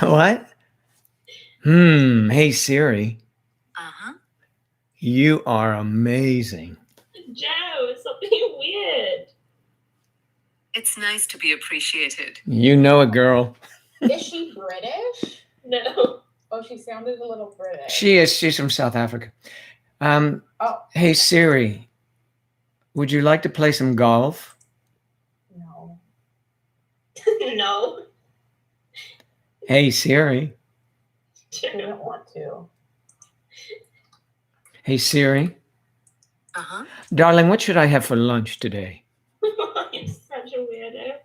[SPEAKER 1] What? Hey Siri.
[SPEAKER 5] Uh-huh.
[SPEAKER 1] You are amazing.
[SPEAKER 2] Joe, something weird.
[SPEAKER 5] It's nice to be appreciated.
[SPEAKER 1] You know it, girl.
[SPEAKER 4] Is she British?
[SPEAKER 2] No.
[SPEAKER 4] Oh, she sounded a little British.
[SPEAKER 1] She is. She's from South Africa.
[SPEAKER 4] Oh.
[SPEAKER 1] Hey Siri. Would you like to play some golf?
[SPEAKER 4] No.
[SPEAKER 2] No.
[SPEAKER 1] Hey Siri.
[SPEAKER 4] I don't want to.
[SPEAKER 1] Hey Siri.
[SPEAKER 5] Uh-huh.
[SPEAKER 1] Darling, what should I have for lunch today?
[SPEAKER 2] You're such a weirdo.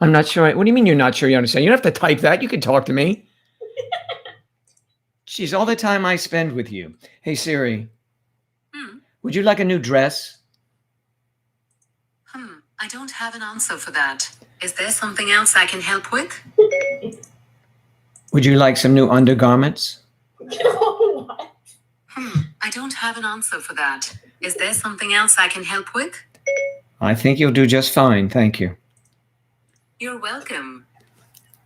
[SPEAKER 1] I'm not sure. What do you mean you're not sure you understand? You don't have to type that. You can talk to me. Jeez, all the time I spend with you. Hey Siri. Would you like a new dress?
[SPEAKER 5] I don't have an answer for that. Is there something else I can help with?
[SPEAKER 1] Would you like some new undergarments?
[SPEAKER 4] What?
[SPEAKER 5] I don't have an answer for that. Is there something else I can help with?
[SPEAKER 1] I think you'll do just fine. Thank you.
[SPEAKER 5] You're welcome.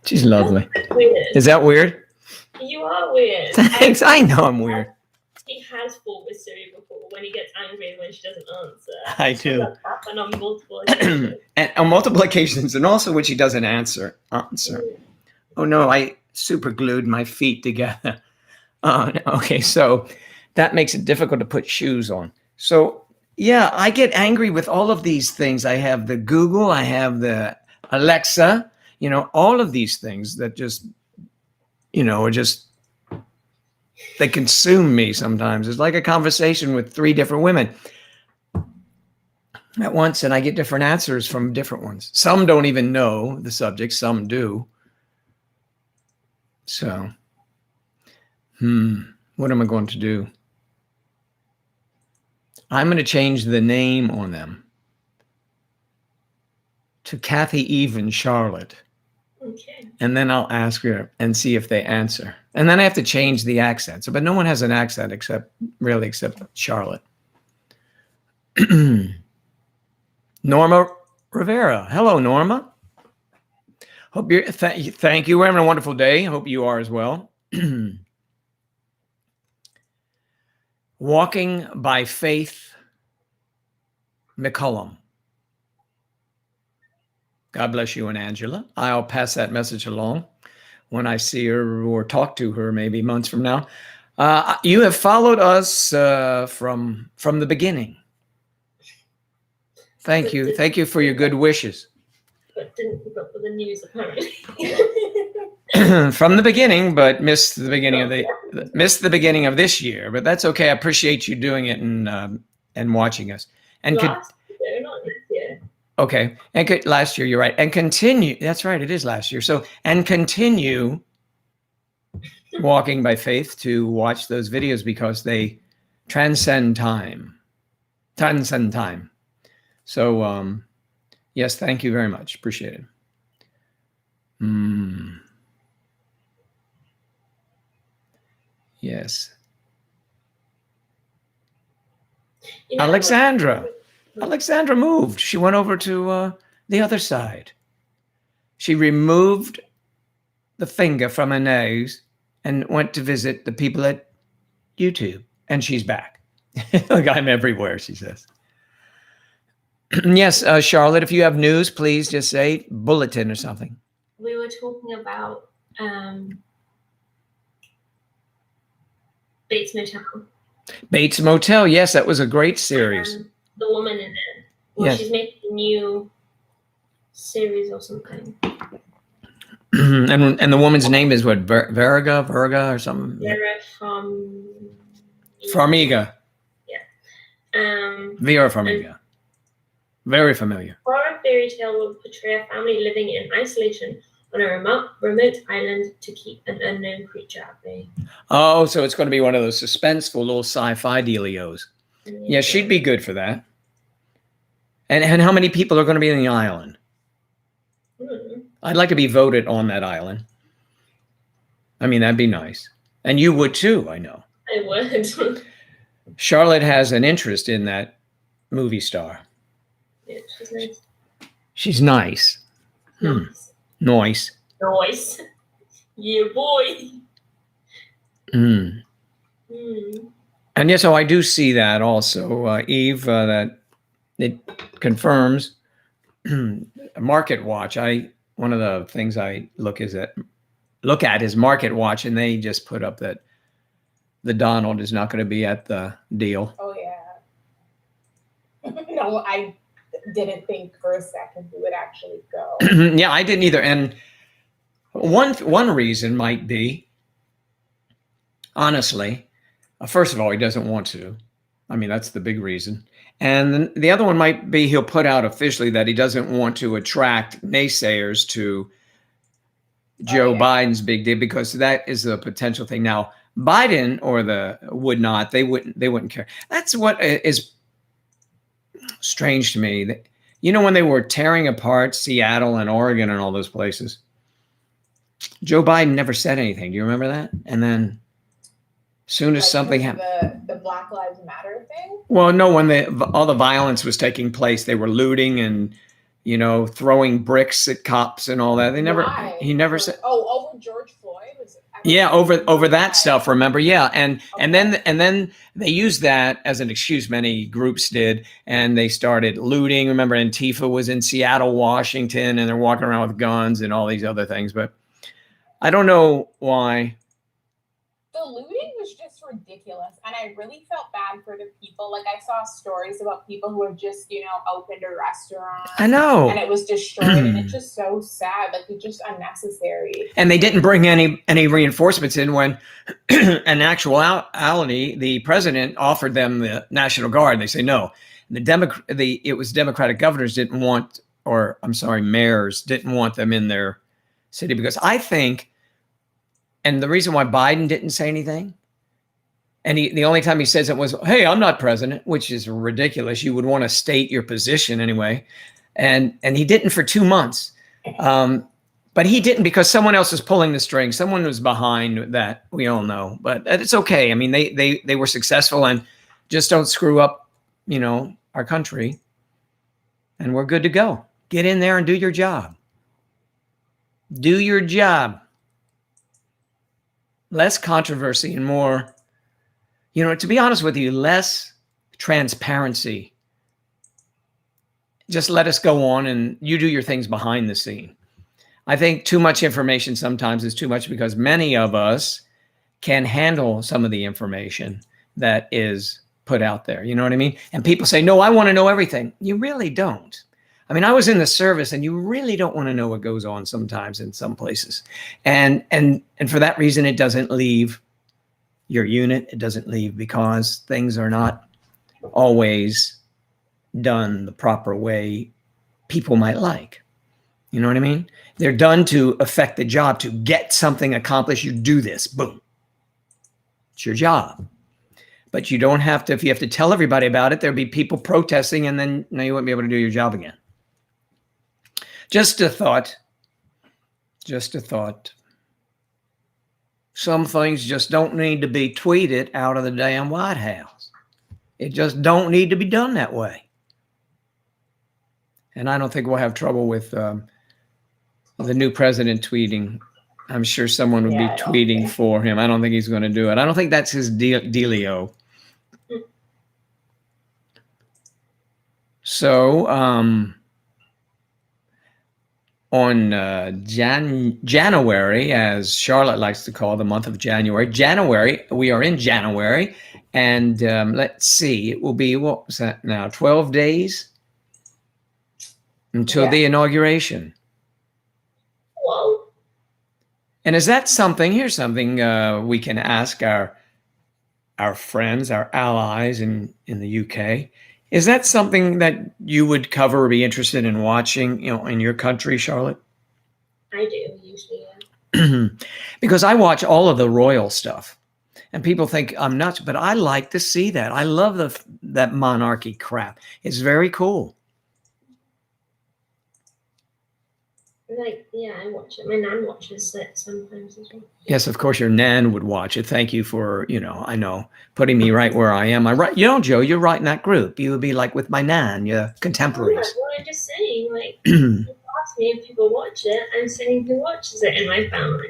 [SPEAKER 1] She's lovely.
[SPEAKER 2] Weird.
[SPEAKER 1] Is that weird?
[SPEAKER 2] You are weird.
[SPEAKER 1] Thanks. I know I'm weird.
[SPEAKER 2] He has fought with Siri before when he gets angry when she doesn't answer.
[SPEAKER 1] I do.
[SPEAKER 2] That's happened on multiple occasions.
[SPEAKER 1] And on multiple occasions, and also when she doesn't answer. Oh no, I super glued my feet together. Okay, so that makes it difficult to put shoes on. So yeah, I get angry with all of these things. I have the Google, I have the Alexa, all of these things that just, are just, they consume me sometimes. It's like a conversation with 3 different women at once, and I get different answers from different ones. Some don't even know the subject, some do. So, what am I going to do? I'm going to change the name on them to Kathy, Eve, and Charlotte.
[SPEAKER 2] Okay.
[SPEAKER 1] And then I'll ask her and see if they answer. And then I have to change the accent. But no one has an accent except Charlotte. Norma Rivera. Hello, Norma. Hope you're. Thank you. We're having a wonderful day. Hope you are as well. Walking by Faith McCullum. God bless you and Angela. I'll pass that message along when I see her or talk to her maybe months from now. You have followed us from the beginning. Thank you. Thank you for your good wishes.
[SPEAKER 2] But didn't keep up with the news apparently.
[SPEAKER 1] From the beginning, but missed the beginning of this year. But that's okay. I appreciate you doing it and watching us. And
[SPEAKER 2] Last year, not this year.
[SPEAKER 1] okay, and last year, you're right, and continue. That's right. It is last year. So and continue walking by faith to watch those videos because they transcend time. Transcend time. So yes, thank you very much. Appreciate it. Yes.
[SPEAKER 2] You know
[SPEAKER 1] Alexandra moved. She went over to the other side. She removed the finger from her nose and went to visit the people at YouTube. And she's back. Look, I'm everywhere, she says. Yes, Charlotte, if you have news, please just say bulletin or something.
[SPEAKER 2] We were talking about Bates Motel.
[SPEAKER 1] Bates Motel. Yes, that was a great series.
[SPEAKER 2] And the woman in it. Well,
[SPEAKER 1] Yes.
[SPEAKER 2] she's making a new series or something.
[SPEAKER 1] and the woman's name is what? Verga or something?
[SPEAKER 2] Vera
[SPEAKER 1] Farmiga.
[SPEAKER 2] Um,
[SPEAKER 1] Vera Farmiga. Very familiar.
[SPEAKER 2] horror fairy tale will portray a family living in isolation on a remote island to keep an unknown creature at bay.
[SPEAKER 1] Oh, so it's going to be one of those suspenseful little sci-fi dealios. Yeah, she'd be good for that. And how many people are going to be in the island? I'd like to be voted on that island. I mean, that'd be nice. And you would too, I know.
[SPEAKER 2] I would.
[SPEAKER 1] Charlotte has an interest in that movie star.
[SPEAKER 2] Yeah, she's nice.
[SPEAKER 1] She's nice. Nice.
[SPEAKER 2] Nice. Yeah, boy.
[SPEAKER 1] And yes, so I do see that also, Eve, that it confirms Market Watch. One of the things I look at is Market Watch, and they just put up that the Donald is not going to be at the deal.
[SPEAKER 4] Oh yeah. No, I didn't think for a second he would actually go.
[SPEAKER 1] Yeah, I didn't either. And one reason might be, honestly, first of all, he doesn't want to. I mean, that's the big reason. And then the other one might be he'll put out officially that he doesn't want to attract naysayers to Joe Biden's big deal, because that is a potential thing. Now, Biden they wouldn't care. That's what is strange to me. You know, when they were tearing apart Seattle and Oregon and all those places, Joe Biden never said anything. Do you remember that? And then as soon as something happened,
[SPEAKER 4] the Black Lives Matter thing.
[SPEAKER 1] Well, no, when all the violence was taking place, they were looting and, throwing bricks at cops and all that.
[SPEAKER 4] Why?
[SPEAKER 1] He never said.
[SPEAKER 4] Oh, over George Floyd?
[SPEAKER 1] Yeah, over that stuff. Remember? Yeah, and then they used that as an excuse. Many groups did, and they started looting. Remember, Antifa was in Seattle, Washington, and they're walking around with guns and all these other things. But I don't know why.
[SPEAKER 4] The looting was just ridiculous, and I really felt bad for the people. Like, I saw stories about people who had just, opened a restaurant.
[SPEAKER 1] I know.
[SPEAKER 4] And it was destroyed, and it's just so sad. Like, it's just unnecessary.
[SPEAKER 1] And they didn't bring any reinforcements in when, in actuality, the president offered them the National Guard. They say no. It was Democratic governors didn't want, mayors didn't want them in their city, because I think. And the reason why Biden didn't say anything, and the only time he says it was, "Hey, I'm not president," which is ridiculous. You would want to state your position anyway, and he didn't for 2 months. But he didn't because someone else was pulling the string. Someone was behind that. We all know, but it's okay. I mean, they were successful, and just don't screw up, our country, and we're good to go. Get in there and do your job. Do your job. Less controversy and more, to be honest with you, less transparency just let us go on and you do your things behind the scene. I think too much information sometimes is too much because many of us can handle some of the information that is put out there. You know what I mean? And people say, no, I want to know everything. You really don't. I mean, I was in the service and you really don't want to know what goes on sometimes in some places. And for that reason, it doesn't leave your unit. It doesn't leave because things are not always done the proper way people might like. You know what I mean? They're done to affect the job, to get something accomplished. You do this, boom. It's your job. But you don't have to, if you have to tell everybody about it, there'll be people protesting and then now you won't be able to do your job again. Just a thought. Just a thought. Some things just don't need to be tweeted out of the damn White House. It just don't need to be done that way. And I don't think we'll have trouble with the new president tweeting. I'm sure someone would be tweeting for him. I don't think he's going to do it. I don't think that's his dealio. So on January, as Charlotte likes to call the month of January, we are in January. And let's see, it will be, what was that now, 12 days until the inauguration.
[SPEAKER 2] Whoa.
[SPEAKER 1] And is that something, here's something we can ask our friends, our allies in the UK. Is that something that you would cover or be interested in watching, in your country, Charlotte?
[SPEAKER 2] I do, usually, yeah.
[SPEAKER 1] Because I watch all of the royal stuff. And people think I'm nuts, but I like to see that. I love that monarchy crap. It's very cool.
[SPEAKER 2] I watch it. My nan watches it sometimes as well.
[SPEAKER 1] Yes, of course, your nan would watch it. Thank you for, I know, putting me right where I am. Joe, you're right in that group. You would be like with my nan, your contemporaries.
[SPEAKER 2] Well, I'm just saying, you ask me if people watch it. I'm saying who watches it in my family.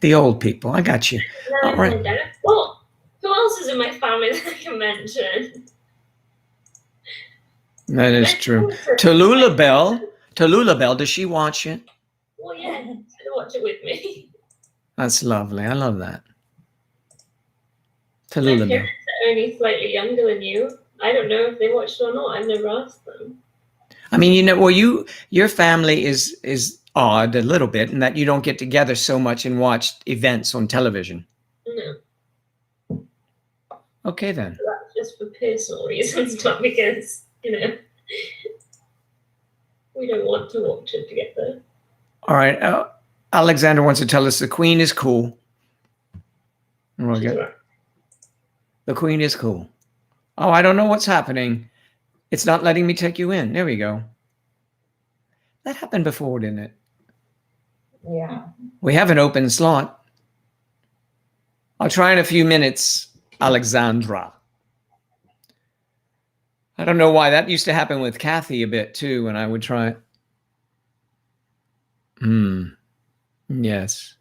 [SPEAKER 1] The old people. I got you.
[SPEAKER 2] No,
[SPEAKER 1] All right.
[SPEAKER 2] Well, who else is in my family that I can mention?
[SPEAKER 1] That is true. Tallulah Bell, does she watch it?
[SPEAKER 2] Well, yeah, she'd watch it with me.
[SPEAKER 1] That's lovely. I love that.
[SPEAKER 2] My
[SPEAKER 1] Tallulah Bell.
[SPEAKER 2] parents are only slightly younger than you. I don't know if they watched it or not. I've never asked them.
[SPEAKER 1] I mean, your family is odd a little bit in that you don't get together so much and watch events on television.
[SPEAKER 2] No.
[SPEAKER 1] Okay, then.
[SPEAKER 2] So that's just for personal reasons, not because, we don't want to watch it together.
[SPEAKER 1] All right. Alexander wants to tell us the Queen is cool.
[SPEAKER 2] Sure.
[SPEAKER 1] The Queen is cool. Oh, I don't know what's happening. It's not letting me take you in. There we go. That happened before, didn't it?
[SPEAKER 4] Yeah.
[SPEAKER 1] We have an open slot. I'll try in a few minutes, Alexandra. I don't know why. That used to happen with Kathy a bit too when I would try. Yes.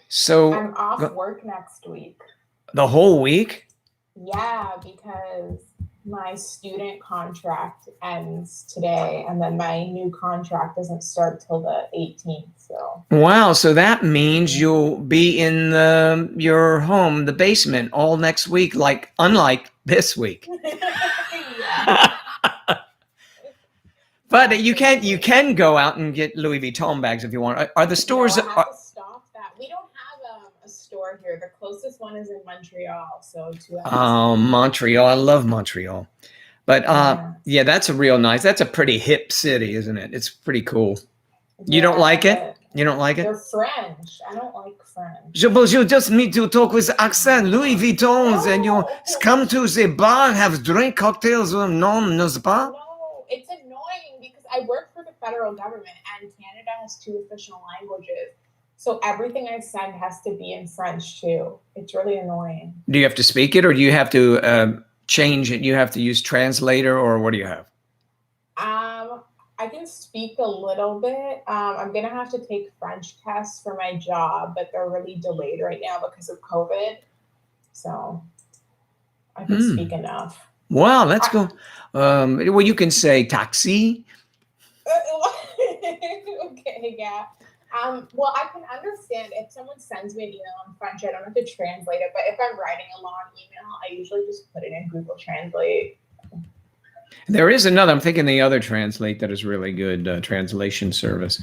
[SPEAKER 1] So
[SPEAKER 4] I'm off work next week.
[SPEAKER 1] the whole week?
[SPEAKER 4] Yeah, because my student contract ends today, and then my new contract doesn't start till the 18th. So
[SPEAKER 1] Wow. So that means you'll be in your home, the basement, all next week, unlike this week.
[SPEAKER 4] yeah.
[SPEAKER 1] But you can go out and get Louis Vuitton bags if you want. Are the stores?
[SPEAKER 4] No, I have to stop that. We don't have a store here. The closest one is in Montreal, so 2 hours.
[SPEAKER 1] Oh, Montreal. I love Montreal. But yeah, that's a real nice. That's a pretty hip city, isn't it? It's pretty cool. You don't like it? You don't like it?
[SPEAKER 4] They're French. I don't like French.
[SPEAKER 1] You just need to talk with accent, Louis Vuittons, and you come to the bar, have drink cocktails. Non, n'est-ce pas?
[SPEAKER 4] No, it's annoying because I work for the federal government and Canada has 2 official languages. So everything I send has to be in French too. It's really annoying.
[SPEAKER 1] Do you have to speak it or do you have to change it? You have to use translator or what do you have?
[SPEAKER 4] I can speak a little bit. I'm going to have to take French tests for my job, but they're really delayed right now because of COVID. So I can speak enough.
[SPEAKER 1] Wow, let's go. Well, you can say taxi.
[SPEAKER 4] Okay, yeah. Well, I can understand if someone sends me an email in French, I don't have to translate it. But if I'm writing a long email, I usually just put it in Google Translate.
[SPEAKER 1] There is another. I'm thinking the other translate that is really good translation service.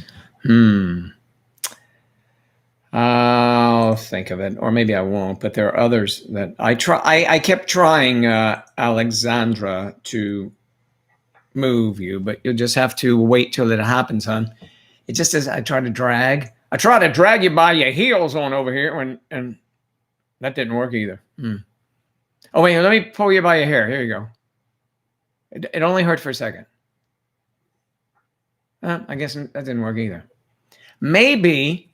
[SPEAKER 1] I'll think of it, or maybe I won't. But there are others that I try. I kept trying, Alexandra, to move you, but you'll just have to wait till it happens, hon. It just as I try to drag you by your heels on over here, and that didn't work either. Oh wait, let me pull you by your hair. Here you go. It only hurt for a second. I guess that didn't work either. Maybe,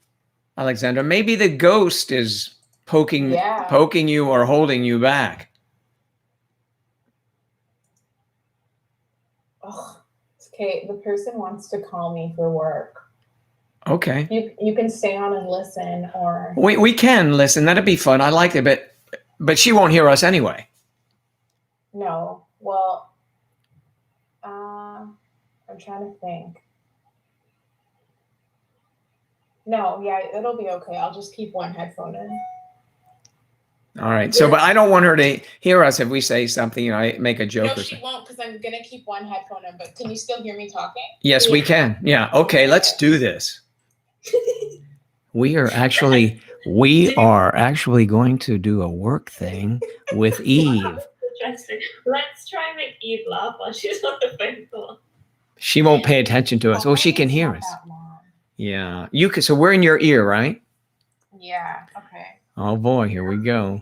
[SPEAKER 1] Alexandra, maybe the ghost is poking you or holding you back.
[SPEAKER 4] Oh, okay. The person wants to call me for work.
[SPEAKER 1] Okay.
[SPEAKER 4] You can stay on and listen, or
[SPEAKER 1] we can listen. That'd be fun. I like it, but she won't hear us anyway.
[SPEAKER 4] No. Well, I'm trying to think. No, yeah, it'll be okay. I'll just keep one headphone in.
[SPEAKER 1] All right. So, but I don't want her to hear us if we say something. I make a joke
[SPEAKER 4] No,
[SPEAKER 1] or
[SPEAKER 4] she
[SPEAKER 1] something.
[SPEAKER 4] won't, because I'm gonna keep one headphone in. But can you still hear me talking?
[SPEAKER 1] Yes, we can. Yeah. Okay. Let's do this. We are actually going to do a work thing with Eve.
[SPEAKER 2] Interesting. Let's try and make Eve laugh while she's on the phone call.
[SPEAKER 1] She won't pay attention to us. Well, she can hear us. Yeah. You can. So we're in your ear, right?
[SPEAKER 4] Yeah. Okay.
[SPEAKER 1] Oh boy, here we go.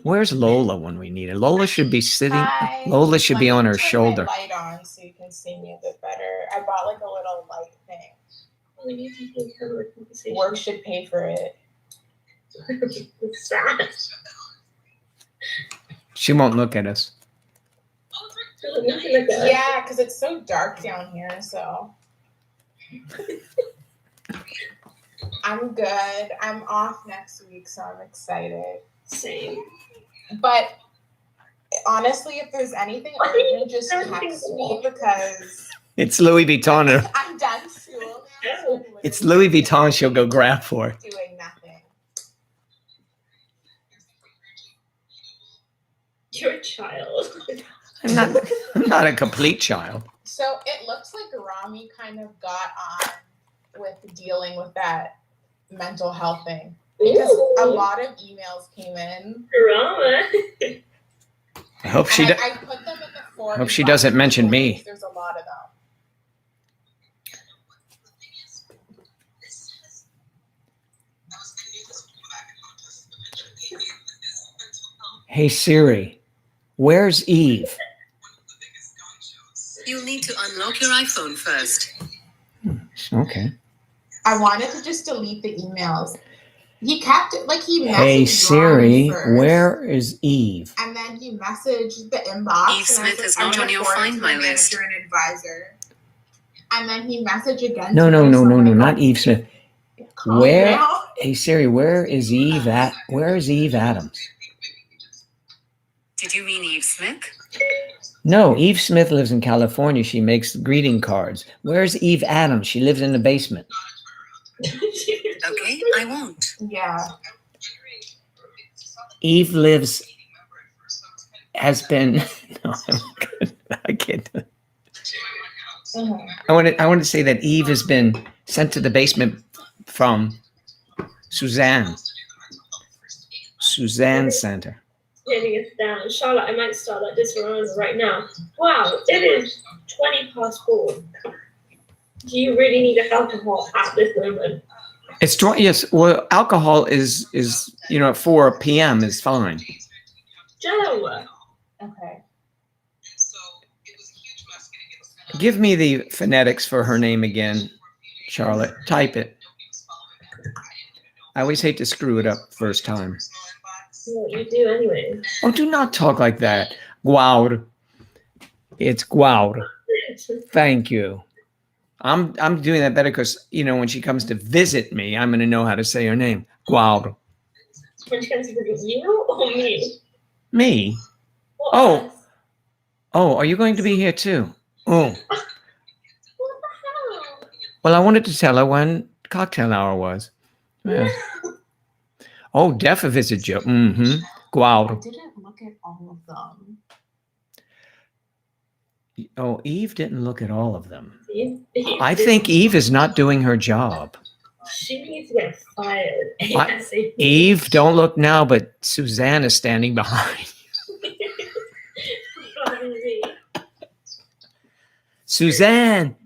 [SPEAKER 1] Where's Lola when we need her? Lola should be sitting.
[SPEAKER 4] Hi.
[SPEAKER 1] Lola should be on her
[SPEAKER 4] Turn my
[SPEAKER 1] shoulder.
[SPEAKER 4] light on so you can see me a bit better. I bought like a little light thing.
[SPEAKER 2] We need to think of a conversation.
[SPEAKER 4] Work should pay for it.
[SPEAKER 2] It's sad.
[SPEAKER 1] She won't look at us.
[SPEAKER 4] Yeah, because it's so dark down here. So I'm good. I'm off next week, so I'm excited.
[SPEAKER 2] Same.
[SPEAKER 4] But honestly, if there's anything urgent, just text me because
[SPEAKER 1] It's Louis Vuitton.
[SPEAKER 4] I'm done school now. So I'm
[SPEAKER 1] It's Louis
[SPEAKER 4] literally
[SPEAKER 1] Vuitton. She'll go grab for it.
[SPEAKER 4] doing nothing.
[SPEAKER 2] You're a child.
[SPEAKER 1] I'm not a complete child.
[SPEAKER 4] So it looks like Rami kind of got on with dealing with that mental health thing. Because a lot of emails came in.
[SPEAKER 2] Drama.
[SPEAKER 1] I hope she.
[SPEAKER 4] I put them in the forum.
[SPEAKER 1] I hope she doesn't mention me.
[SPEAKER 4] There's a lot of them.
[SPEAKER 1] Hey Siri, where's Eve?
[SPEAKER 5] You'll need to unlock your iPhone first.
[SPEAKER 1] Okay.
[SPEAKER 4] I wanted to just delete the emails. He kept it, like he messaged
[SPEAKER 1] Hey Siri,
[SPEAKER 4] Rami first,
[SPEAKER 1] where is Eve?
[SPEAKER 4] and then he messaged the inbox.
[SPEAKER 5] Eve
[SPEAKER 4] and I was
[SPEAKER 5] Smith is
[SPEAKER 4] I'm
[SPEAKER 5] not
[SPEAKER 4] gonna
[SPEAKER 5] on your
[SPEAKER 4] forward it
[SPEAKER 5] Find
[SPEAKER 4] to
[SPEAKER 5] My
[SPEAKER 4] my
[SPEAKER 5] list.
[SPEAKER 4] manager and advisor. And then he messaged again.
[SPEAKER 1] No,
[SPEAKER 4] to
[SPEAKER 1] no,
[SPEAKER 4] me,
[SPEAKER 1] no,
[SPEAKER 4] so
[SPEAKER 1] no,
[SPEAKER 4] I'm
[SPEAKER 1] no,
[SPEAKER 4] like,
[SPEAKER 1] not Eve Smith.
[SPEAKER 4] calm
[SPEAKER 1] Where?
[SPEAKER 4] down.
[SPEAKER 1] Hey Siri, where is Eve at? Where is Eve Adams?
[SPEAKER 5] Did you mean Eve Smith?
[SPEAKER 1] No, Eve Smith lives in California. She makes greeting cards. Where's Eve Adams? She lives in the basement.
[SPEAKER 5] Okay, I won't.
[SPEAKER 4] Yeah.
[SPEAKER 1] Eve has been. No, I can't. Do it.
[SPEAKER 4] Mhm.
[SPEAKER 1] I want to say that Eve has been sent to the basement from Suzanne Center.
[SPEAKER 2] Getting us down. Charlotte, I might start that disarray right now. Wow, it is 4:20. Do you really need alcohol at this moment?
[SPEAKER 1] It's yes. Well, alcohol is at 4 p.m. is fine.
[SPEAKER 2] Joe.
[SPEAKER 4] Okay.
[SPEAKER 1] Give me the phonetics for her name again, Charlotte. Type it. I always hate to screw it up first time.
[SPEAKER 2] What you do anyway.
[SPEAKER 1] Oh, do not talk like that. Guaur. It's Guaur. Thank you. I'm doing that better because when she comes to visit me, I'm going to know how to say her name. Guaur.
[SPEAKER 2] When she comes to visit you or me?
[SPEAKER 1] Me?
[SPEAKER 2] What
[SPEAKER 1] Oh.
[SPEAKER 2] else?
[SPEAKER 1] Oh, are you going to be here too? Oh.
[SPEAKER 2] What the hell?
[SPEAKER 1] Well, I wanted to tell her when cocktail hour was. Yeah. Oh, Def a visit Joe. Mm-hmm.
[SPEAKER 4] I
[SPEAKER 1] Guau.
[SPEAKER 4] didn't look at all of them.
[SPEAKER 1] Oh, Eve didn't look at all of them.
[SPEAKER 2] Eve
[SPEAKER 1] I think Eve is not doing her job.
[SPEAKER 2] She needs to get fired. ASAP.
[SPEAKER 1] Eve, don't look now, but Suzanne is standing behind.
[SPEAKER 2] Probably.
[SPEAKER 1] Suzanne.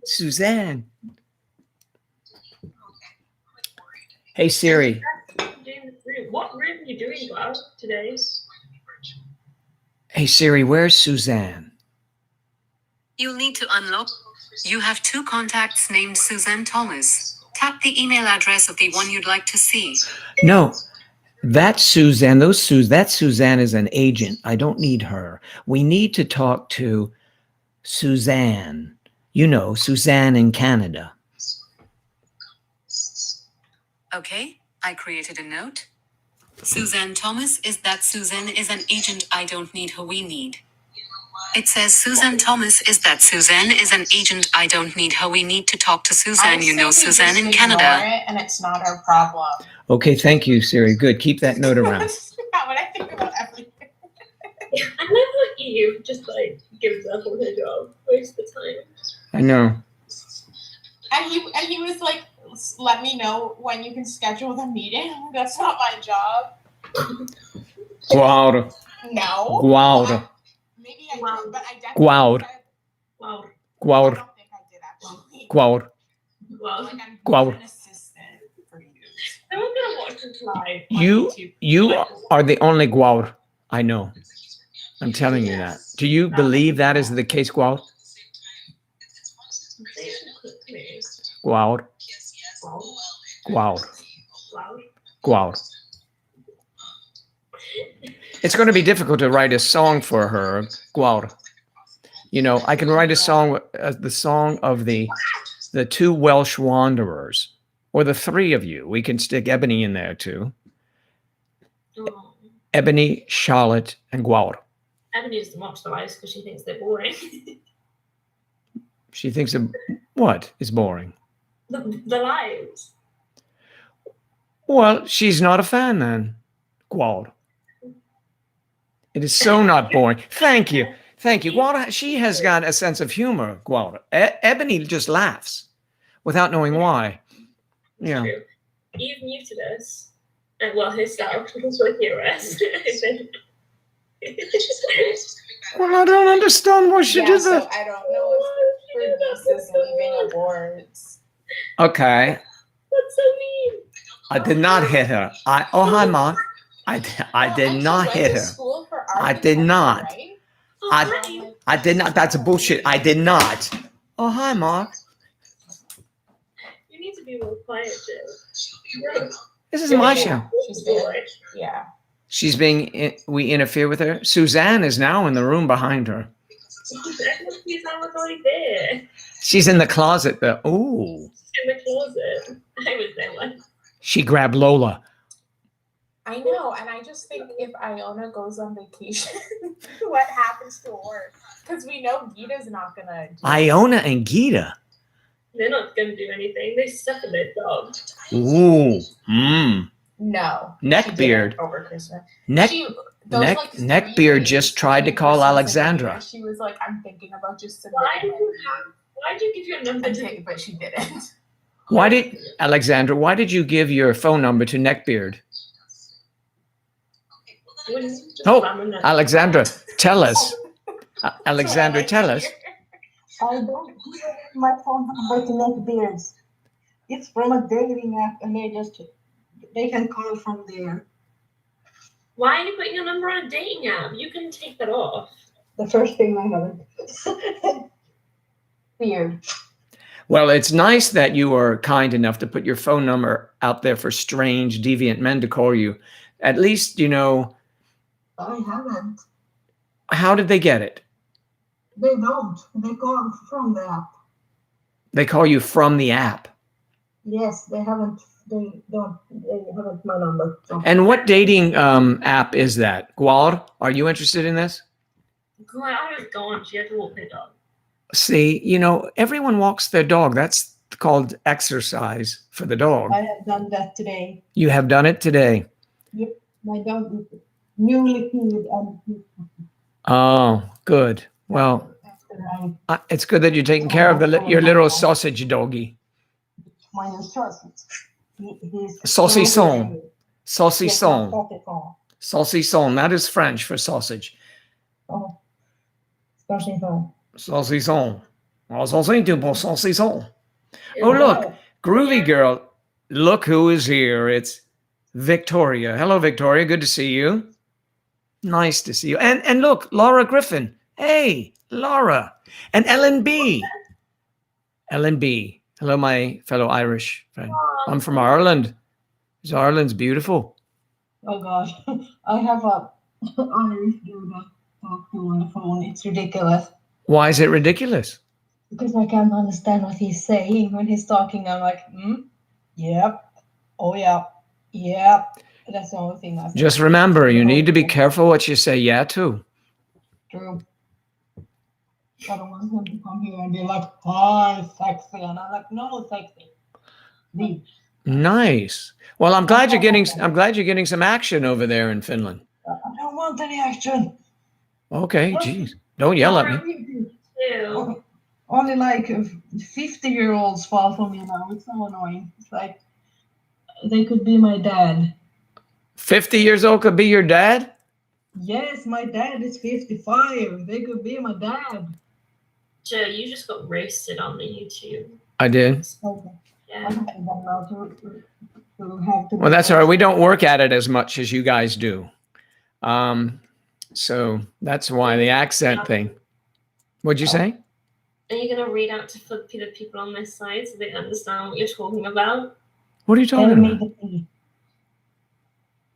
[SPEAKER 1] Hey, Siri.
[SPEAKER 2] What room are you doing, Bob, today?
[SPEAKER 1] Hey, Siri, where's Suzanne?
[SPEAKER 5] You'll need to unlock. You have 2 contacts named Suzanne Thomas. Tap the email address of the one you'd like to see.
[SPEAKER 1] No, that's Suzanne. That Suzanne is an agent. I don't need her. We need to talk to Suzanne. You know, Suzanne in Canada.
[SPEAKER 5] Okay, I created a note. Suzanne Thomas is that Suzanne is an agent. I don't need her. We need. It says Suzanne Thomas is that Suzanne is an agent. I don't need her. We need to talk to Suzanne. You know Suzanne in Canada.
[SPEAKER 4] It and it's not our problem.
[SPEAKER 1] Okay, thank you, Siri. Good. Keep that note around.
[SPEAKER 4] That's not what I think about everything.
[SPEAKER 2] I love how Eve just like gives up on her job most of the time.
[SPEAKER 1] I know.
[SPEAKER 4] And he was like, let me know when you can schedule the meeting. I'm like, that's not my job.
[SPEAKER 1] Guau.
[SPEAKER 4] No.
[SPEAKER 1] Guau.
[SPEAKER 4] Maybe I did, but I definitely
[SPEAKER 1] Guau.
[SPEAKER 4] said-
[SPEAKER 2] Wow.
[SPEAKER 4] I
[SPEAKER 1] Guau.
[SPEAKER 4] don't think I did actually.
[SPEAKER 1] Guau.
[SPEAKER 2] Wow.
[SPEAKER 4] Like I'm
[SPEAKER 1] Guau.
[SPEAKER 4] an assistant for you.
[SPEAKER 2] Someone's gonna watch this live. on
[SPEAKER 1] You
[SPEAKER 2] YouTube.
[SPEAKER 1] you are the only Guau I know. I'm telling you that. Do you believe that is the case, Guau?
[SPEAKER 2] Say it quickly.
[SPEAKER 1] Guau.
[SPEAKER 2] Wow.
[SPEAKER 1] Guau.
[SPEAKER 2] Wow.
[SPEAKER 1] Guau. It's going to be difficult to write a song for her, Guau. You know, I can write a song, the song of the 2 Welsh wanderers, or the 3 of you. We can stick Ebony in there too.
[SPEAKER 2] Oh.
[SPEAKER 1] Ebony, Charlotte, and Guau.
[SPEAKER 2] Ebony doesn't watch the lives because she thinks they're boring.
[SPEAKER 1] She thinks of what is boring.
[SPEAKER 2] the lives.
[SPEAKER 1] Well, she's not a fan then, Guau. It is so not boring. Thank you. Thank you. Guau, she has got a sense of humor, Guau. Ebony just laughs without knowing why. Yeah.
[SPEAKER 2] True. Eve muted us. And well, herself, because we'll hear us. I think.
[SPEAKER 1] Well, I don't understand why she did
[SPEAKER 4] So
[SPEAKER 1] that.
[SPEAKER 4] I don't know if her niece is leaving awards.
[SPEAKER 1] Okay.
[SPEAKER 2] That's so mean.
[SPEAKER 1] I did not hit her. Oh, hi, Mom. I did
[SPEAKER 4] And she
[SPEAKER 1] not
[SPEAKER 4] went
[SPEAKER 1] hit
[SPEAKER 4] to
[SPEAKER 1] her.
[SPEAKER 4] school for
[SPEAKER 1] I did
[SPEAKER 4] architecture,
[SPEAKER 1] not.
[SPEAKER 4] right?
[SPEAKER 2] Oh,
[SPEAKER 1] I-
[SPEAKER 2] hi.
[SPEAKER 1] I did not. That's a bullshit. I did not. Oh, hi, Mark.
[SPEAKER 2] You need to be more quiet, Jill.
[SPEAKER 1] This is my show.
[SPEAKER 4] She's very, yeah.
[SPEAKER 1] She's we interfere with her. Suzanne is now in the room behind her.
[SPEAKER 2] She's already there.
[SPEAKER 1] She's in the closet. Ooh.
[SPEAKER 2] In the closet. I was there once.
[SPEAKER 1] She grabbed Lola.
[SPEAKER 4] I know, and I just think if Iona goes on vacation, what happens to her? Because we know Gita's not gonna.
[SPEAKER 1] Iona and Gita.
[SPEAKER 2] They're not going to do anything. They suck at their dog.
[SPEAKER 1] Ooh. Mmm.
[SPEAKER 4] No.
[SPEAKER 1] Neckbeard.
[SPEAKER 4] She didn't over Christmas.
[SPEAKER 1] Neck.
[SPEAKER 4] Those,
[SPEAKER 1] Neck-
[SPEAKER 4] 3
[SPEAKER 1] Neckbeard
[SPEAKER 4] days
[SPEAKER 1] just tried to
[SPEAKER 4] when
[SPEAKER 1] call
[SPEAKER 4] Christmas and
[SPEAKER 1] Alexandra.
[SPEAKER 4] New Year, She was like, "I'm thinking about just
[SPEAKER 2] Why
[SPEAKER 4] submitting."
[SPEAKER 2] did you give your number to
[SPEAKER 4] But she didn't.
[SPEAKER 1] Why did Alexandra? Why did you give your phone number to Neckbeard? Oh, Alexandra, tell us. Alexandra, tell us.
[SPEAKER 6] I don't give my phone number to Neckbeards. It's from a dating app, and they can call from there.
[SPEAKER 2] Why are you putting your number on a dating app? You can take that off.
[SPEAKER 6] The first thing I haven't. Weird.
[SPEAKER 1] Well, it's nice that you are kind enough to put your phone number out there for strange, deviant men to call you. At least, you know,
[SPEAKER 6] I haven't.
[SPEAKER 1] how did they get it?
[SPEAKER 6] They don't. They call from the app.
[SPEAKER 1] They call you from the app.
[SPEAKER 6] Yes, they haven't they don't. They haven't my number. So.
[SPEAKER 1] And what dating app is that? Guar, are you interested in this?
[SPEAKER 2] I was gone. She had to walk her dog.
[SPEAKER 1] See, you know, everyone walks their dog. That's called exercise for the dog.
[SPEAKER 6] I have done that today.
[SPEAKER 1] You have done it today.
[SPEAKER 6] My dog is newly peed and
[SPEAKER 1] Oh, good. Well,
[SPEAKER 6] after I
[SPEAKER 1] it's good that you're taking care of your little sausage doggy.
[SPEAKER 6] my sausage. He's
[SPEAKER 1] Saucisson. Saucisson.
[SPEAKER 6] Saucisson.
[SPEAKER 1] Saucisson. That is French for sausage.
[SPEAKER 6] Oh, saucisson.
[SPEAKER 1] Saucisson. Oh, saucisson. Oh, look. Groovy girl. Look who is here. It's Victoria. Hello, Victoria. Good to see you. Nice to see you. And look, Laura Griffin. Hey, Laura. And Ellen B. Ellen B. Hello, my fellow Irish friend. I'm from Ireland. Ireland's beautiful.
[SPEAKER 6] Oh gosh, I have a Irish dude I talk to on the phone. It's ridiculous
[SPEAKER 1] Why is it ridiculous?
[SPEAKER 6] because I can't understand what he's saying when he's talking. I'm like, yep, oh yeah, yep. That's the only thing I.
[SPEAKER 1] Just remember, you need to be careful what you say yeah to.
[SPEAKER 6] True. I don't want him to come here and be like, "Hi, sexy," and I'm like, "No, sexy." Leave.
[SPEAKER 1] Nice. Well, I'm glad you're getting some action over there in Finland.
[SPEAKER 6] I don't want any action.
[SPEAKER 1] Okay, geez. Don't yell at me.
[SPEAKER 2] Ew.
[SPEAKER 6] Only like 50-year-olds fall for me now. It's so annoying. It's like they could be my dad.
[SPEAKER 1] 50 years old could be your dad?
[SPEAKER 6] Yes, my dad is 55. They could be my dad.
[SPEAKER 2] Joe, you just got roasted on the YouTube.
[SPEAKER 1] I did.
[SPEAKER 6] Okay.
[SPEAKER 2] Yeah.
[SPEAKER 6] I don't know to have to.
[SPEAKER 1] Well, that's all right. We don't work at it as much as you guys do. So that's why the accent thing. What'd you say?
[SPEAKER 2] Are you going to read out to the people on this side so they understand what you're talking about?
[SPEAKER 1] What are you
[SPEAKER 6] Tell
[SPEAKER 1] talking
[SPEAKER 6] me
[SPEAKER 1] about?
[SPEAKER 6] the tea.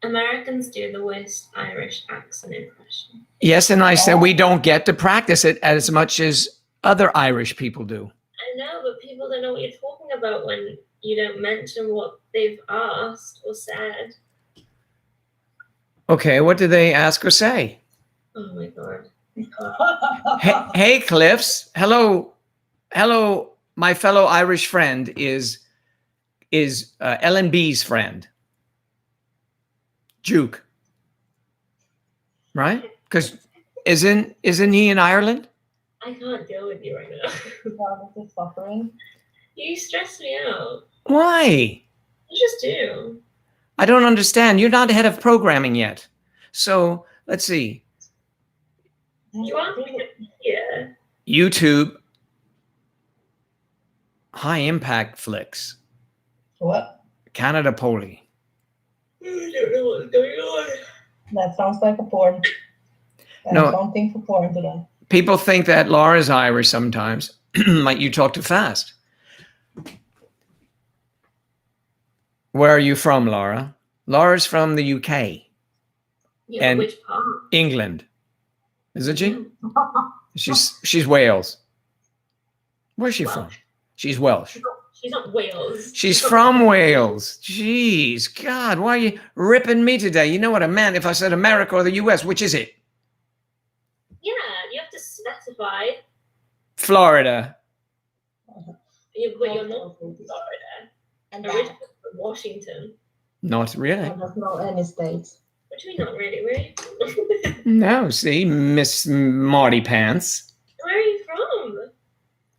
[SPEAKER 2] Americans do the worst Irish accent impression.
[SPEAKER 1] Yes, and I said we don't get to practice it as much as other Irish people do.
[SPEAKER 2] I know, but people don't know what you're talking about when you don't mention what they've asked or said.
[SPEAKER 1] Okay, what did they ask or say?
[SPEAKER 2] Oh my god.
[SPEAKER 1] Hey, Cliffs. Hello. My fellow Irish friend is Ellen B's friend, Duke. Right? Because isn't he in Ireland?
[SPEAKER 2] I can't deal with you right now.
[SPEAKER 6] Suffering.
[SPEAKER 2] You stress me out.
[SPEAKER 1] Why?
[SPEAKER 2] You just do.
[SPEAKER 1] I don't understand. You're not head of programming yet. So let's see.
[SPEAKER 2] You aren't here.
[SPEAKER 1] YouTube, high impact flicks,
[SPEAKER 6] What?
[SPEAKER 1] Canada Poly.
[SPEAKER 2] I don't know what's going on.
[SPEAKER 6] That sounds like a porn.
[SPEAKER 1] No.
[SPEAKER 6] Something for porn today.
[SPEAKER 1] People think that Laura's Irish sometimes. Like you talk too fast. Where are you from, Laura? Laura's from the UK,
[SPEAKER 2] Yeah,
[SPEAKER 1] And-
[SPEAKER 2] which part?
[SPEAKER 1] England. Isn't she? She's Wales. Where's she from? She's Welsh.
[SPEAKER 2] She's not Wales.
[SPEAKER 1] She's from Wales. Jeez, God, why are you ripping me today? You know what I meant if I said America or the US, which is it?
[SPEAKER 2] Yeah, you have to specify.
[SPEAKER 1] Florida.
[SPEAKER 2] But you're not from Florida.
[SPEAKER 6] And
[SPEAKER 2] Originally from Washington.
[SPEAKER 1] Not really.
[SPEAKER 6] I don't know any states.
[SPEAKER 2] What do you mean not really? Where are you from?
[SPEAKER 1] No, see, Miss Marty Pants.
[SPEAKER 2] Where are you from?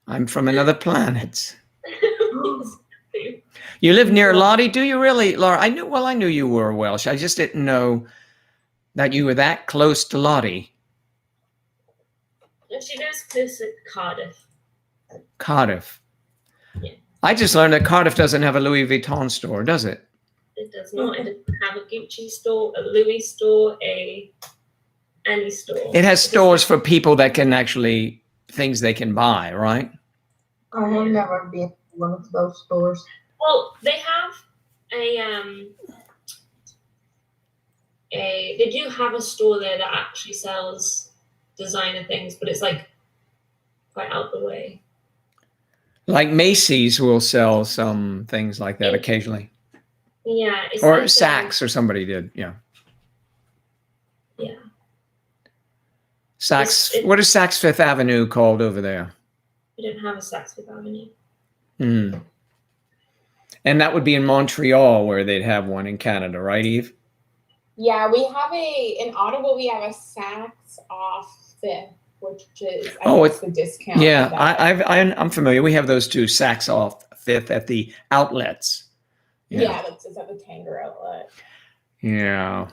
[SPEAKER 1] I'm from another planet. You live near Lottie, do you really, Laura? I knew you were Welsh. I just didn't know that you were that close to Lottie.
[SPEAKER 2] She lives close to Cardiff.
[SPEAKER 1] Cardiff.
[SPEAKER 2] Yeah.
[SPEAKER 1] I just learned that Cardiff doesn't have a Louis Vuitton store, does it?
[SPEAKER 2] It does not. It doesn't have a Gucci store, a Louis store, any store.
[SPEAKER 1] It has stores for people that can actually, things they can buy, right?
[SPEAKER 6] I have never been to one of those stores.
[SPEAKER 2] Well, they have they do have a store there that actually sells designer things, but it's like quite out the way.
[SPEAKER 1] Like Macy's will sell some things like that
[SPEAKER 2] Yeah.
[SPEAKER 1] occasionally.
[SPEAKER 2] Yeah, it's
[SPEAKER 1] Or
[SPEAKER 2] like,
[SPEAKER 1] Saks or somebody did. Yeah.
[SPEAKER 2] Yeah.
[SPEAKER 1] Saks.
[SPEAKER 2] It-
[SPEAKER 1] What is Saks Fifth Avenue called over there?
[SPEAKER 2] We don't have a Saks Fifth Avenue.
[SPEAKER 1] Hmm. And that would be in Montreal where they'd have one in Canada, right, Eve?
[SPEAKER 4] Yeah, we have in Ottawa we have a Saks off Fifth, which is
[SPEAKER 1] Oh,
[SPEAKER 4] the discount.
[SPEAKER 1] Yeah,
[SPEAKER 4] that-
[SPEAKER 1] I'm familiar. We have those two, Saks off Fifth at the outlets.
[SPEAKER 4] yeah, that's at the Tanger outlet.
[SPEAKER 1] Yeah.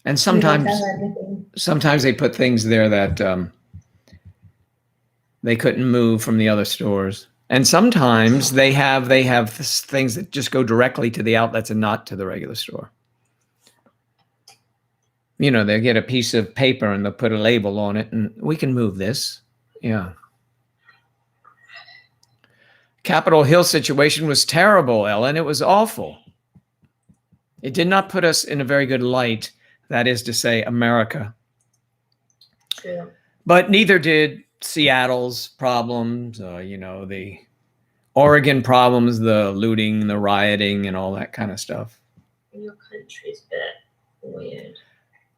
[SPEAKER 1] And
[SPEAKER 6] We don't
[SPEAKER 1] sometimes
[SPEAKER 6] have everything.
[SPEAKER 1] sometimes they put things there that they couldn't move from the other stores. And sometimes they have things that just go directly to the outlets and not to the regular store. You know, they get a piece of paper and they'll put a label on it and we can move this. Yeah. Capitol Hill situation was terrible, Ellen. It was awful. It did not put us in a very good light, that is to say, America.
[SPEAKER 2] True.
[SPEAKER 1] But neither did Seattle's problems, the Oregon problems, the looting, the rioting, and all that kind of stuff.
[SPEAKER 2] Your country's a bit weird.